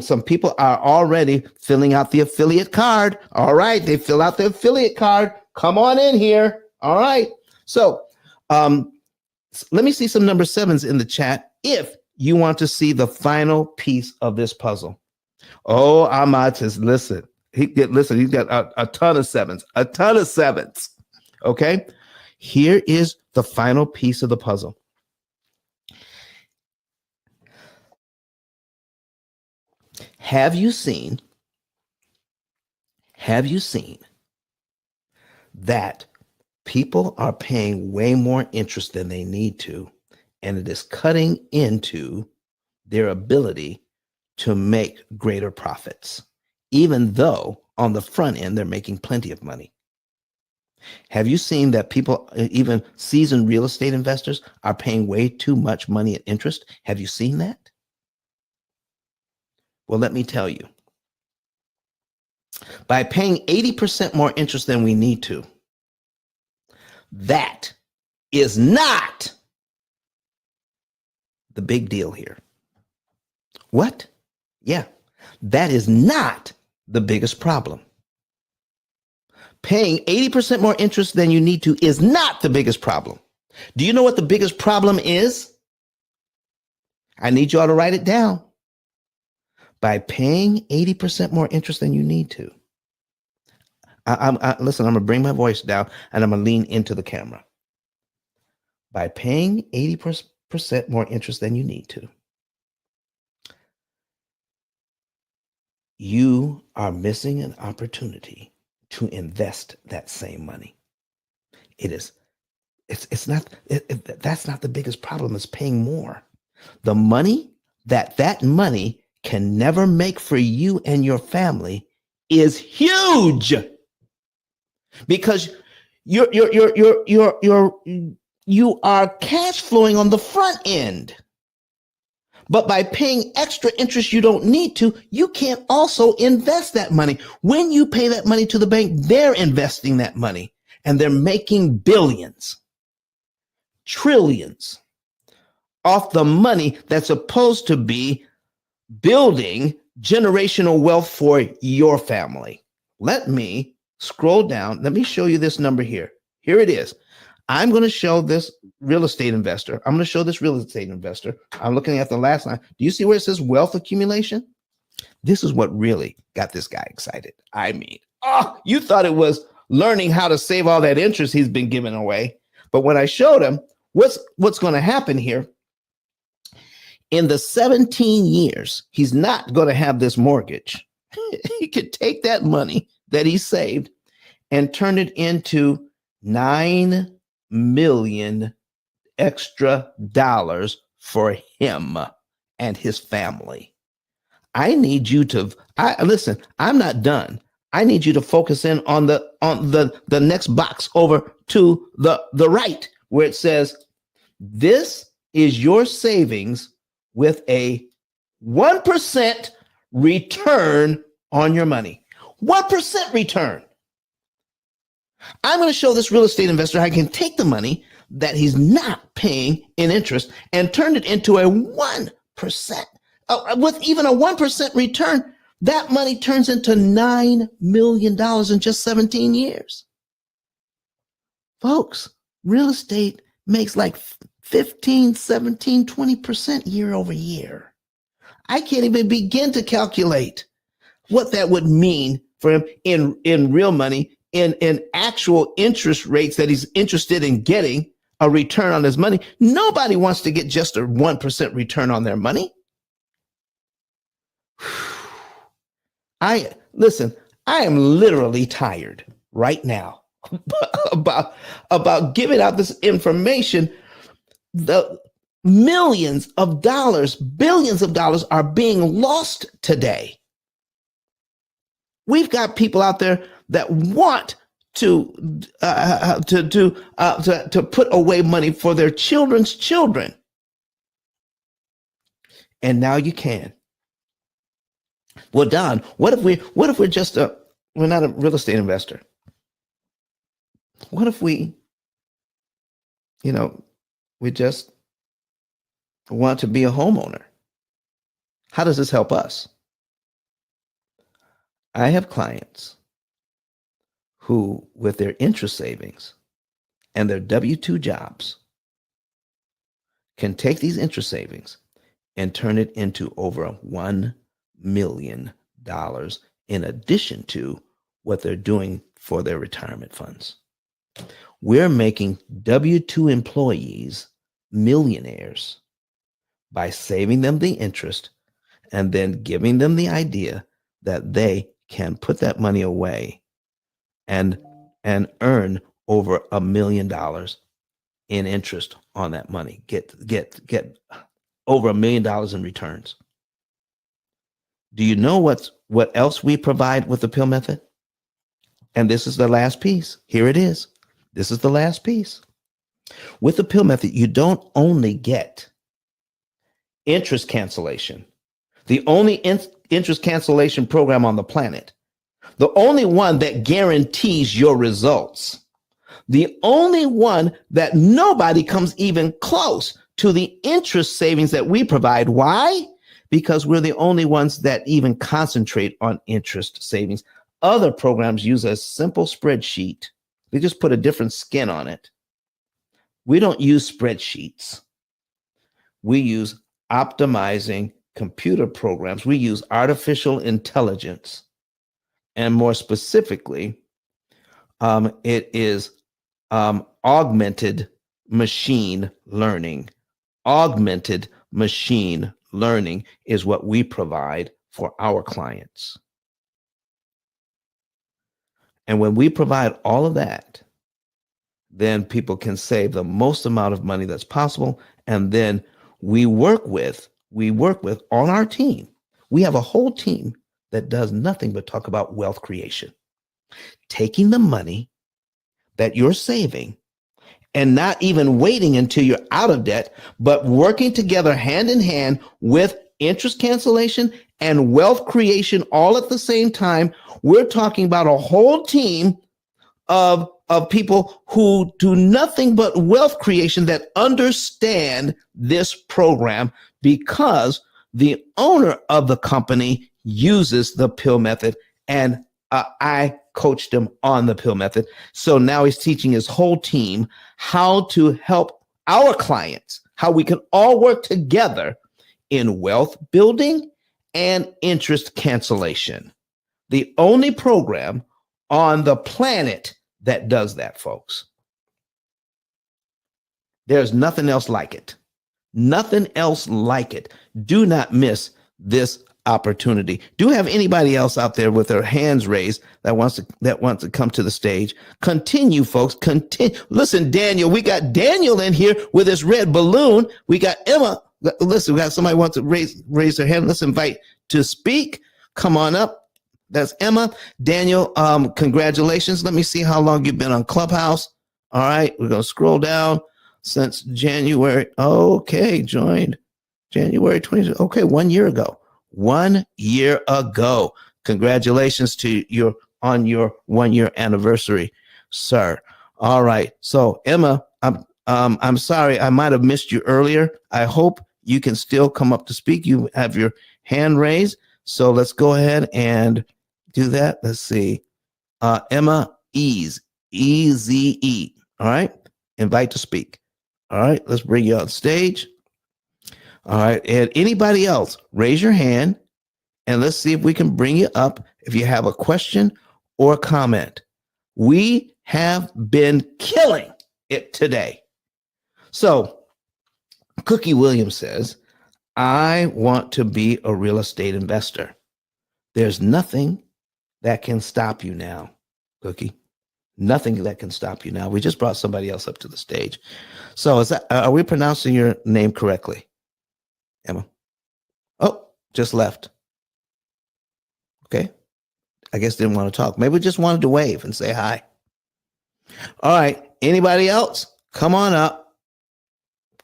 some people are already filling out the affiliate card. All right, they fill out the affiliate card. Come on in here. All right. So let me see some number sevens in the chat if you want to see the final piece of this puzzle. Oh, Ahmad says, listen, he's got a ton of sevens, Okay. Here is the final piece of the puzzle. Have you seen that people are paying way more interest than they need to, and it is cutting into their ability to make greater profits, even though on the front end they're making plenty of money? Have you seen that people, even seasoned real estate investors, are paying way too much money in interest? Have you seen that? Well, let me tell you, by paying 80% more interest than we need to, that is not the big deal here. What? Yeah, that is not the biggest problem. Paying 80% more interest than you need to is not the biggest problem. Do you know what the biggest problem is? I need you all to write it down. By paying 80% more interest than you need to. Listen, I'm going to bring my voice down and I'm going to lean into the camera. By paying 80% more interest than you need to, you are missing an opportunity to invest that same money. That's not the biggest problem, is paying more. The money that money can never make for you and your family is huge, because you are cash flowing on the front end. But by paying extra interest you don't need to, you can't also invest that money. When you pay that money to the bank, they're investing that money and they're making billions, trillions off the money that's supposed to be building generational wealth for your family. Let me scroll down. Let me show you this number here. Here it is. I'm going to show this real estate investor. I'm looking at the last line. Do you see where it says wealth accumulation? This is what really got this guy excited. I mean, you thought it was learning how to save all that interest he's been giving away. But when I showed him what's going to happen here, in the 17 years, he's not going to have this mortgage. He could take that money that he saved and turn it into $9 million extra dollars for him and his family. I need you to listen. I'm not done. I need you to focus in on the next box over to the right, where it says, this is your savings with a 1% return on your money. 1% return. I'm going to show this real estate investor how he can take the money that he's not paying in interest and turn it into a 1%. With even a 1% return, that money turns into $9 million in just 17 years. Folks, real estate makes like 15, 17, 20% year over year. I can't even begin to calculate what that would mean for him in real money, in actual interest rates that he's interested in getting a return on his money. Nobody wants to get just a 1% return on their money. I am literally tired right now about giving out this information. The millions of dollars, billions of dollars are being lost today. We've got people out there that want to put away money for their children's children, and now you can. Well, Don, what if we're just we're not a real estate investor? What if we just want to be a homeowner? How does this help us? I have clients who, with their interest savings and their W-2 jobs, can take these interest savings and turn it into over $1 million in addition to what they're doing for their retirement funds. We're making W-2 employees millionaires by saving them the interest and then giving them the idea that they can put that money away and earn over $1 million in interest on that money. Get over $1 million in returns. Do you know what else we provide with the P.I.L.L method? And this is the last piece. Here it is. This is the last piece. With the P.I.L.L method, you don't only get interest cancellation, The only interest cancellation program on the planet. The only one that guarantees your results. The only one that nobody comes even close to the interest savings that we provide. Why? Because we're the only ones that even concentrate on interest savings. Other programs use a simple spreadsheet. They just put a different skin on it. We don't use spreadsheets. We use optimizing computer programs. We use artificial intelligence. And more specifically, it is augmented machine learning. Augmented machine learning is what we provide for our clients. And when we provide all of that, then people can save the most amount of money that's possible. And then we work with on our team. We have a whole team that does nothing but talk about wealth creation, taking the money that you're saving and not even waiting until you're out of debt, but working together hand in hand with interest cancellation and wealth creation all at the same time. We're talking about a whole team of people who do nothing but wealth creation that understand this program because the owner of the company uses the P.I.L.L method, and I coached him on the P.I.L.L method. So now he's teaching his whole team how to help our clients, how we can all work together in wealth building and interest cancellation. The only program on the planet that does that, folks. There's nothing else like it. Nothing else like it. Do not miss this opportunity. Do you have anybody else out there with their hands raised that wants to come to the stage? Continue, folks. Continue. Listen, Daniel, we got Daniel in here with his red balloon. We got Emma. Listen, we got somebody wants to raise their hand. Let's invite to speak. Come on up. That's Emma. Daniel, congratulations. Let me see how long you've been on Clubhouse. All right, we're going to scroll down since January. Okay, joined January 20. Okay, 1 year ago. 1 year ago. Congratulations to your 1 year anniversary, sir. All right. So Emma, I'm sorry I might have missed you earlier. I hope you can still come up to speak. You have your hand raised. So let's go ahead and do that. Let's see. Emma Eze. All right. Invite to speak. All right. Let's bring you on stage. All right. And anybody else, raise your hand and let's see if we can bring you up if you have a question or a comment. We have been killing it today. So Cookie Williams says, I want to be a real estate investor. There's nothing that can stop you now, Cookie. Nothing that can stop you now. We just brought somebody else up to the stage. So are we pronouncing your name correctly, Emma? Oh, just left. Okay. I guess didn't want to talk. Maybe just wanted to wave and say hi. All right. Anybody else? Come on up.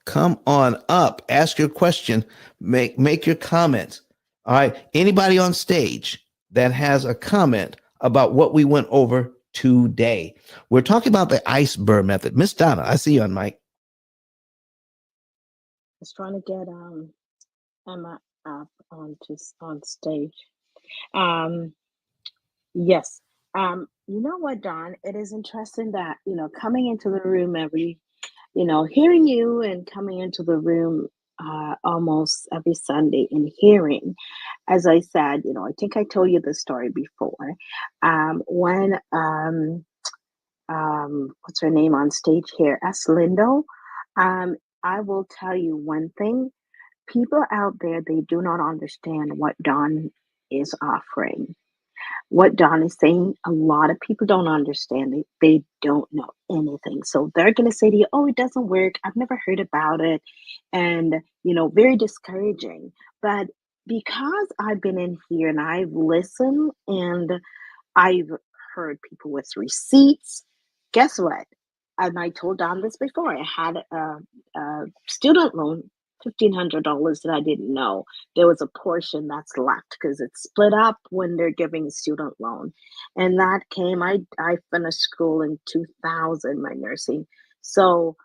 Come on up. Ask your question. Make your comments. All right. Anybody on stage that has a comment about what we went over today? We're talking about the Ice-Brrrr method. Miss Donna, I see you on mic. I was trying to get Emma up on stage. Yes. You know what, Don? It is interesting that, coming into the room hearing you and coming into the room almost every Sunday and hearing, as I said, I think I told you the story before. When what's her name on stage here? S. Lindo. I will tell you one thing. People out there, they do not understand what Don is offering. What Don is saying, a lot of people don't understand it. They don't know anything. So they're going to say to you, oh, it doesn't work. I've never heard about it. And, very discouraging. But because I've been in here and I've listened and I've heard people with receipts, guess what? And I told Don this before. I had a student loan $1,500 that I didn't know. There was a portion that's left because it's split up when they're giving a student loan. And that came, I finished school in 2000, my nursing. So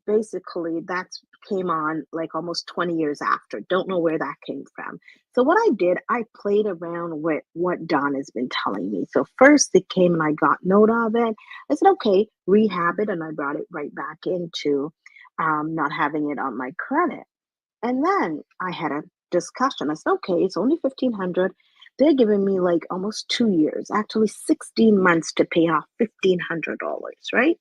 basically that came on like almost 20 years after. Don't know where that came from. So what I did, I played around with what Don has been telling me. So first it came and I got note of it. I said, okay, rehab it. And I brought it right back into not having it on my credit. And then I had a discussion. I said, okay, it's only 1,500. They're giving me like almost 2 years, actually 16 months to pay off $1,500, right?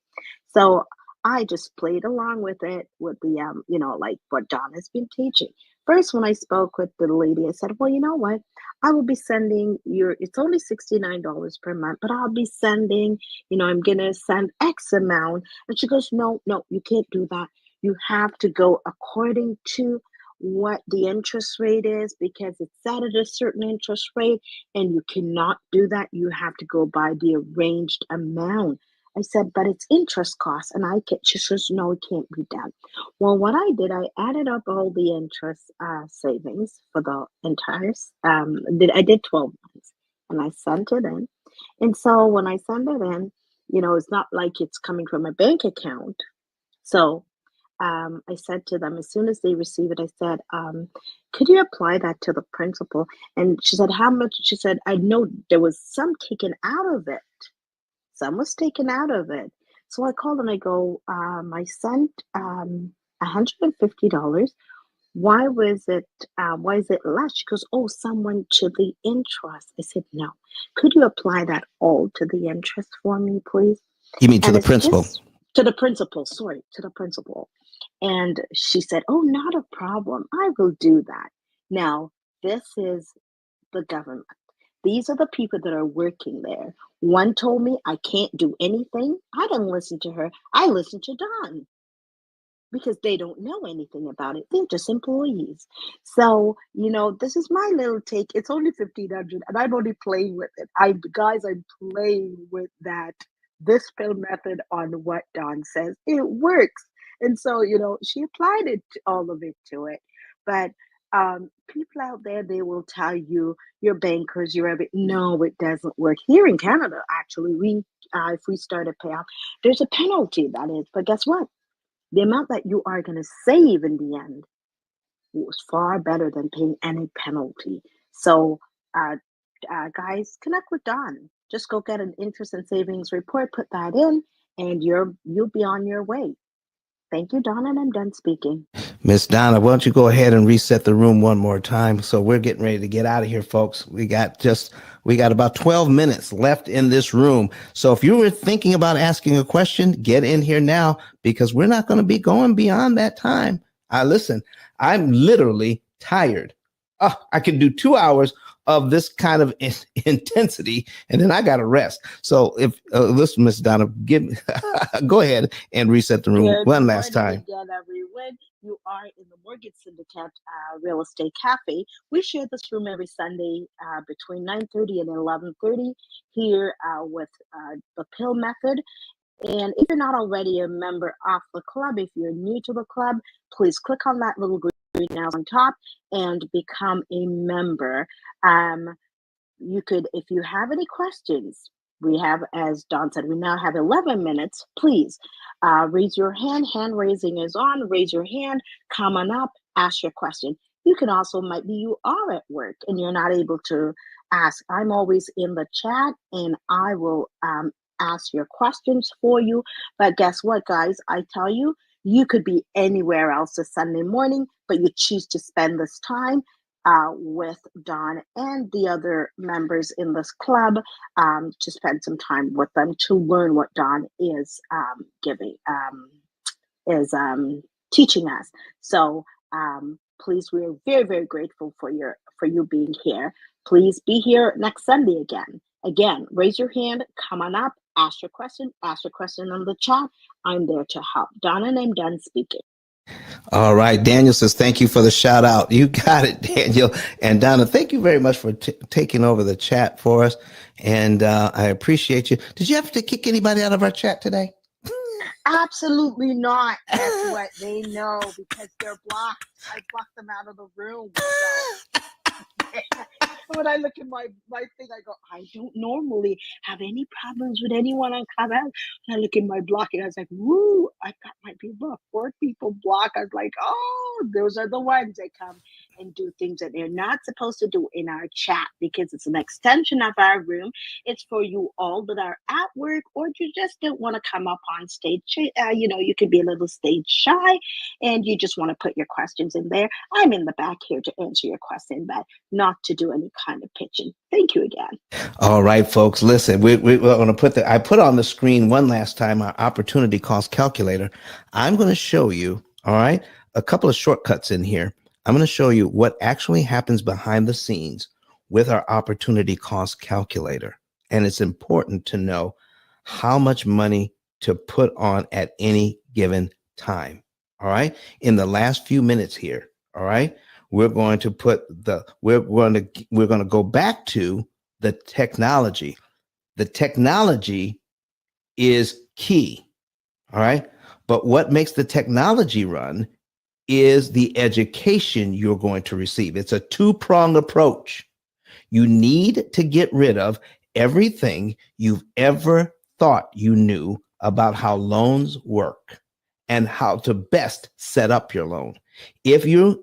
So I just played along with it with the like what Don has been teaching. First, when I spoke with the lady, I said, well, you know what? I will be sending it's only $69 per month, but I'll be sending, I'm gonna send X amount. And she goes, no, you can't do that. You have to go according to what the interest rate is because it's set at a certain interest rate and you cannot do that. You have to go by the arranged amount. I said, but it's interest costs. And she says, no, it can't be done. Well, what I did, I added up all the interest savings for the entire, I did 12 months and I sent it in. And so when I send it in, it's not like it's coming from a bank account. So I said to them, as soon as they receive it, I said, could you apply that to the principal? And she said, how much? She said, I know there was some taken out of it. Some was taken out of it. So I called and I go, I sent $150. Why is it less? She goes, oh, someone to the interest. I said, no. Could you apply that all to the interest for me, please? You mean to the principal? To the principal, sorry, to the principal. And she said, oh, not a problem. I will do that. Now, this is the government. These are the people that are working there. One told me I can't do anything. I didn't listen to her. I listened to Don because they don't know anything about it. They're just employees. So, this is my little take. It's only 1,500 and I'm only playing with it. I'm playing with that. This P.I.L.L method on what Don says. It works. And so, she applied all of it to it. But people out there, they will tell you, your bankers, no, it doesn't work. Here in Canada, actually, if we start a payoff, there's a penalty that is. But guess what? The amount that you are going to save in the end was far better than paying any penalty. So, guys, connect with Don. Just go get an interest and savings report, put that in, and you'll be on your way. Thank you, Don, and I'm done speaking. Miss Donna, why don't you go ahead and reset the room one more time? So we're getting ready to get out of here, folks. We got about 12 minutes left in this room. So if you were thinking about asking a question, get in here now because we're not going to be going beyond that time. Listen, I'm literally tired. I can do 2 hours of this kind of intensity, and then I got to rest. So if listen, Miss Donna, go ahead and reset the room one last time. Again, everyone, you are in the Mortgage Syndicate Real Estate Cafe. We share this room every Sunday between 9:30 and 11:30 here with the P.I.L.L method. And if you're not already a member of the club, if you're new to the club, please click on that little green arrow on top and become a member. You could, if you have any questions, we have, as Don said, we now have 11 minutes. Please raise your hand. Hand raising is on. Raise your hand. Come on up. Ask your question. You can also, might be you are at work and you're not able to ask. I'm always in the chat and I will ask your questions for you. But guess what, guys? I tell you, you could be anywhere else this Sunday morning, but you choose to spend this time with Don and the other members in this club to spend some time with them to learn what Don is teaching us. So please, we're very, very grateful for you being here. Please be here next Sunday again. Again, raise your hand, come on up, ask your question in the chat. I'm there to help. Don, and I'm done speaking. All right. Daniel says, thank you for the shout out. You got it, Daniel. And Donna, thank you very much for taking over the chat for us. And I appreciate you. Did you have to kick anybody out of our chat today? Absolutely not. Guess what? They know because they're blocked. I blocked them out of the room. So when I look at my thing, I go, I don't normally have any problems with anyone on Clubhouse. And I look at my blocking, I was like, woo, I got my people, 4 people blocked. I was like, oh, those are the ones that come and do things that they're not supposed to do in our chat because it's an extension of our room. It's for you all that are at work or you just don't want to come up on stage. You could be a little stage shy and you just want to put your questions in there. I'm in the back here to answer your question, but not to do any kind of pitching. Thank you again. All right, folks, listen, we're going to I put on the screen one last time our opportunity cost calculator. I'm going to show you, all right, a couple of shortcuts in here. I'm going to show you what actually happens behind the scenes with our opportunity cost calculator. And it's important to know how much money to put on at any given time. All right. In the last few minutes here. All right. We're going to go back to the technology. The technology is key. All right. But what makes the technology run is the education you're going to receive. It's a two-pronged approach. You need to get rid of everything you've ever thought you knew about how loans work and how to best set up your loan. If you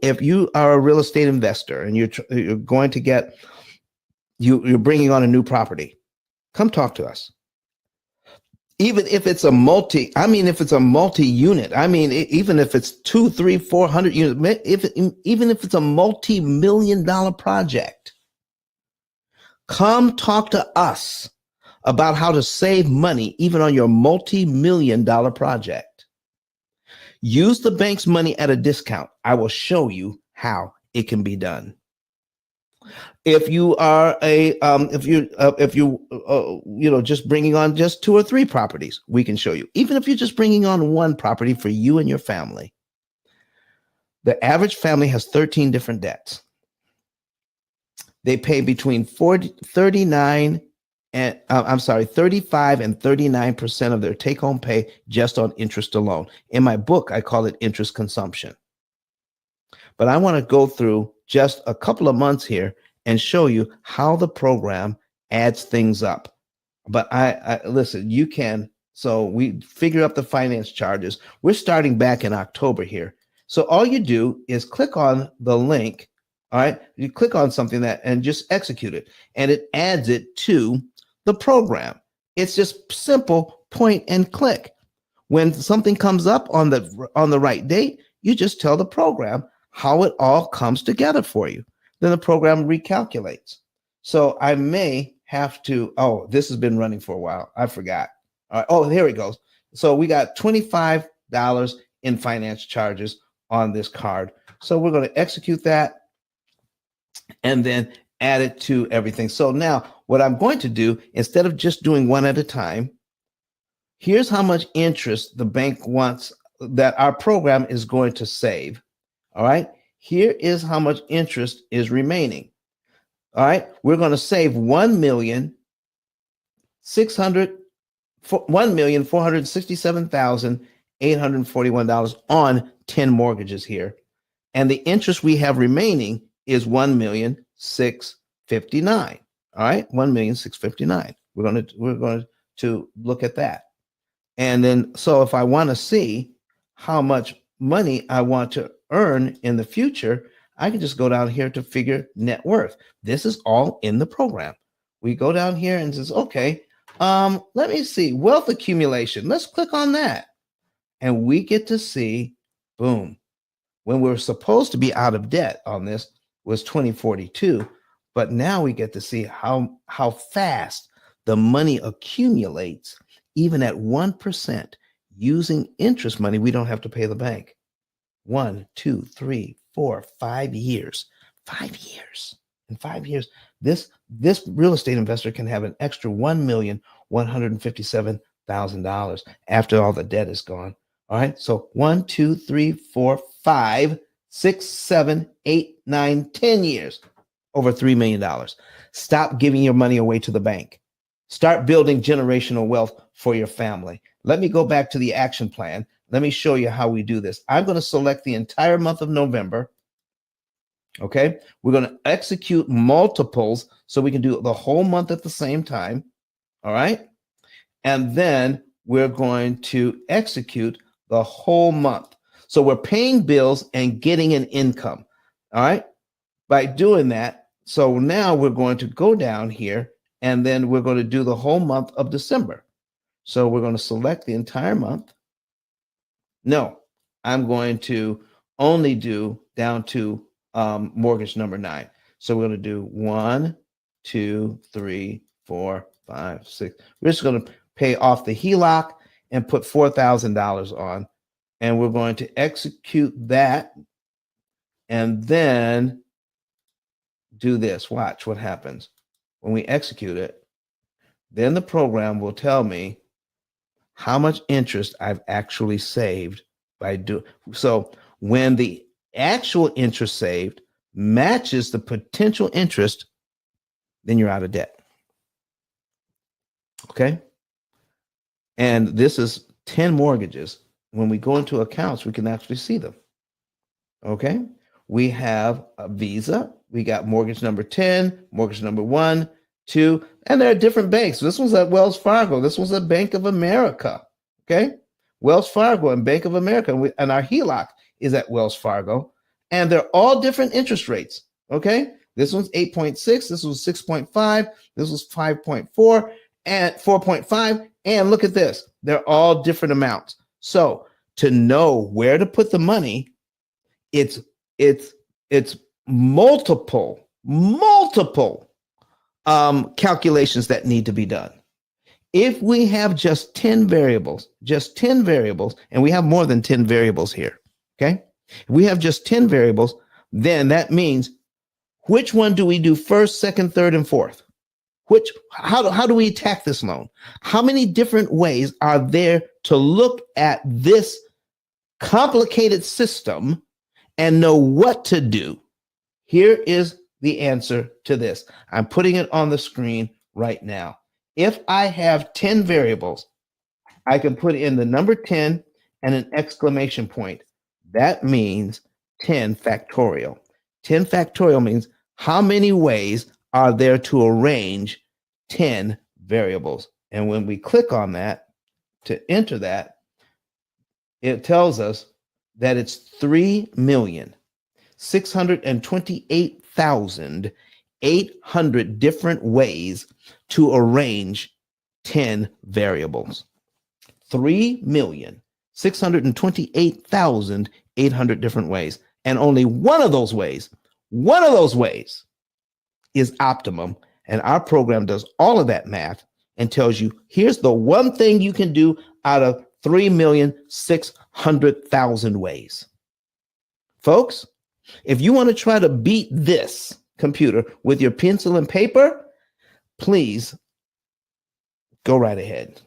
are a real estate investor and you're going to get you're bringing on a new property, come talk to us. Even if it's a multi-unit, even if it's 200, 300, 400 units, even if it's a multi-million-dollar project, come talk to us about how to save money even on your multi-million-dollar project. Use the bank's money at a discount. I will show you how it can be done. If you are just bringing on just 2 or 3 properties, we can show you. Even if you're just bringing on 1 property for you and your family, the average family has 13 different debts. They pay between 35 and 39% of their take-home pay just on interest alone. In my book, I call it interest consumption. But I want to go through just a couple of months here and show you how the program adds things up. But I listen, you can. So we figure up the finance charges. We're starting back in October here. So all you do is click on the link. All right. You click on something and just execute it. And it adds it to the program. It's just simple point and click. When something comes up on the right date, you just tell the program how it all comes together for you. Then the program recalculates. So I may have to, this has been running for a while. I forgot. All right. Here it goes. So we got $25 in finance charges on this card. So we're going to execute that and then add it to everything. So now what I'm going to do, instead of just doing one at a time, here's how much interest the bank wants that our program is going to save. All right. Here is how much interest is remaining. All right. We're going to save $1,467,841 on 10 mortgages here. And the interest we have remaining is $1,659,000. All right. $1,659,000. We're going to look at that. And then, so if I want to see how much money I want to earn in the future, I can just go down here to figure net worth. This is all in the program. We go down here and says, okay, let me see wealth accumulation. Let's click on that. And we get to see, boom, when we're supposed to be out of debt on this was 2042. But now we get to see how fast the money accumulates, even at 1%, using interest money we don't have to pay the bank. 1, 2, 3, 4, 5 years. 5 years. In 5 years, this real estate investor can have an extra $1,157,000 after all the debt is gone. All right. So 1, 2, 3, 4, 5, 6, 7, 8, 9, 10 years, over $3 million. Stop giving your money away to the bank. Start building generational wealth for your family. Let me go back to the action plan. Let me show you how we do this. I'm going to select the entire month of November. Okay. We're going to execute multiples so we can do the whole month at the same time. All right. And then we're going to execute the whole month. So we're paying bills and getting an income. All right. By doing that, so now we're going to go down here and then we're going to do the whole month of December. So we're going to select the entire month. No, I'm going to only do down to mortgage number 9. So we're going to do 1, 2, 3, 4, 5, 6. We're just going to pay off the HELOC and put $4,000 on. And we're going to execute that and then do this. Watch what happens. When we execute it, then the program will tell me how much interest I've actually saved by doing. So when the actual interest saved matches the potential interest, then you're out of debt. Okay. And this is 10 mortgages. When we go into accounts, we can actually see them. Okay. We have a Visa. We got mortgage number 10, mortgage number 1, 2, and there are different banks. This one's at Wells Fargo. This one's at Bank of America. Okay. Wells Fargo and Bank of America. And our HELOC is at Wells Fargo. And they're all different interest rates. Okay. This one's 8.6. This was 6.5. This was 5.4 and 4.5. And look at this. They're all different amounts. So to know where to put the money, it's multiple calculations that need to be done. If we have just 10 variables, and we have more than 10 variables here, okay? If we have just 10 variables, then that means which one do we do first, second, third, and fourth? How do we attack this loan? How many different ways are there to look at this complicated system and know what to do? Here is the answer to this. I'm putting it on the screen right now. If I have 10 variables, I can put in the number 10 and an exclamation point. That means 10 factorial. 10 factorial means how many ways are there to arrange 10 variables. And when we click on that to enter that, it tells us that it's 3,628,800 different ways to arrange 10 variables. 3,628,800 different ways. And only one of those ways is optimum. And our program does all of that math and tells you, here's the one thing you can do out of 3,600,000 ways. Folks, if you want to try to beat this computer with your pencil and paper, please go right ahead.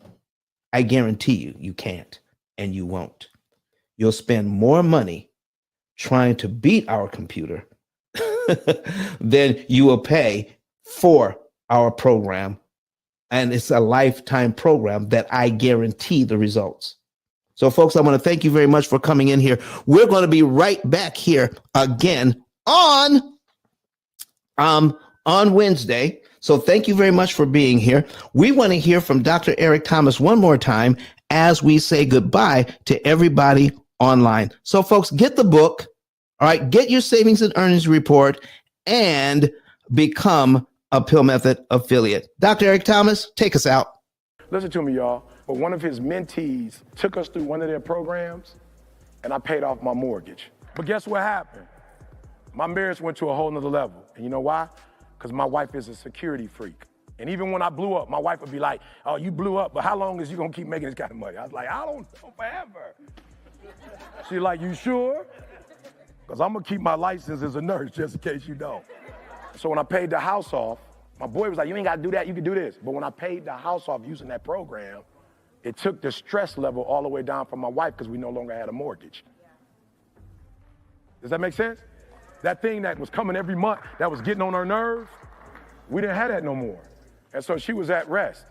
I guarantee you, you can't and you won't. You'll spend more money trying to beat our computer than you will pay for our program. And it's a lifetime program that I guarantee the results. So, folks, I want to thank you very much for coming in here. We're going to be right back here again on Wednesday. So thank you very much for being here. We want to hear from Dr. Eric Thomas one more time as we say goodbye to everybody online. So, folks, get the book. All right, get your savings and earnings report and become a P.I.L.L Method affiliate. Dr. Eric Thomas, take us out. Listen to me, y'all. But one of his mentees took us through one of their programs, and I paid off my mortgage. But guess what happened? My marriage went to a whole nother level. And you know why? Because my wife is a security freak. And even when I blew up, my wife would be like, oh, you blew up, but how long is you gonna keep making this kind of money? I was like, I don't know, forever. She's like, you sure? Because I'm gonna keep my license as a nurse just in case you don't. So when I paid the house off, my boy was like, you ain't gotta do that, you can do this. But when I paid the house off using that program, it took the stress level all the way down for my wife because we no longer had a mortgage. Does that make sense? That thing that was coming every month, that was getting on her nerves, we didn't have that no more. And so she was at rest.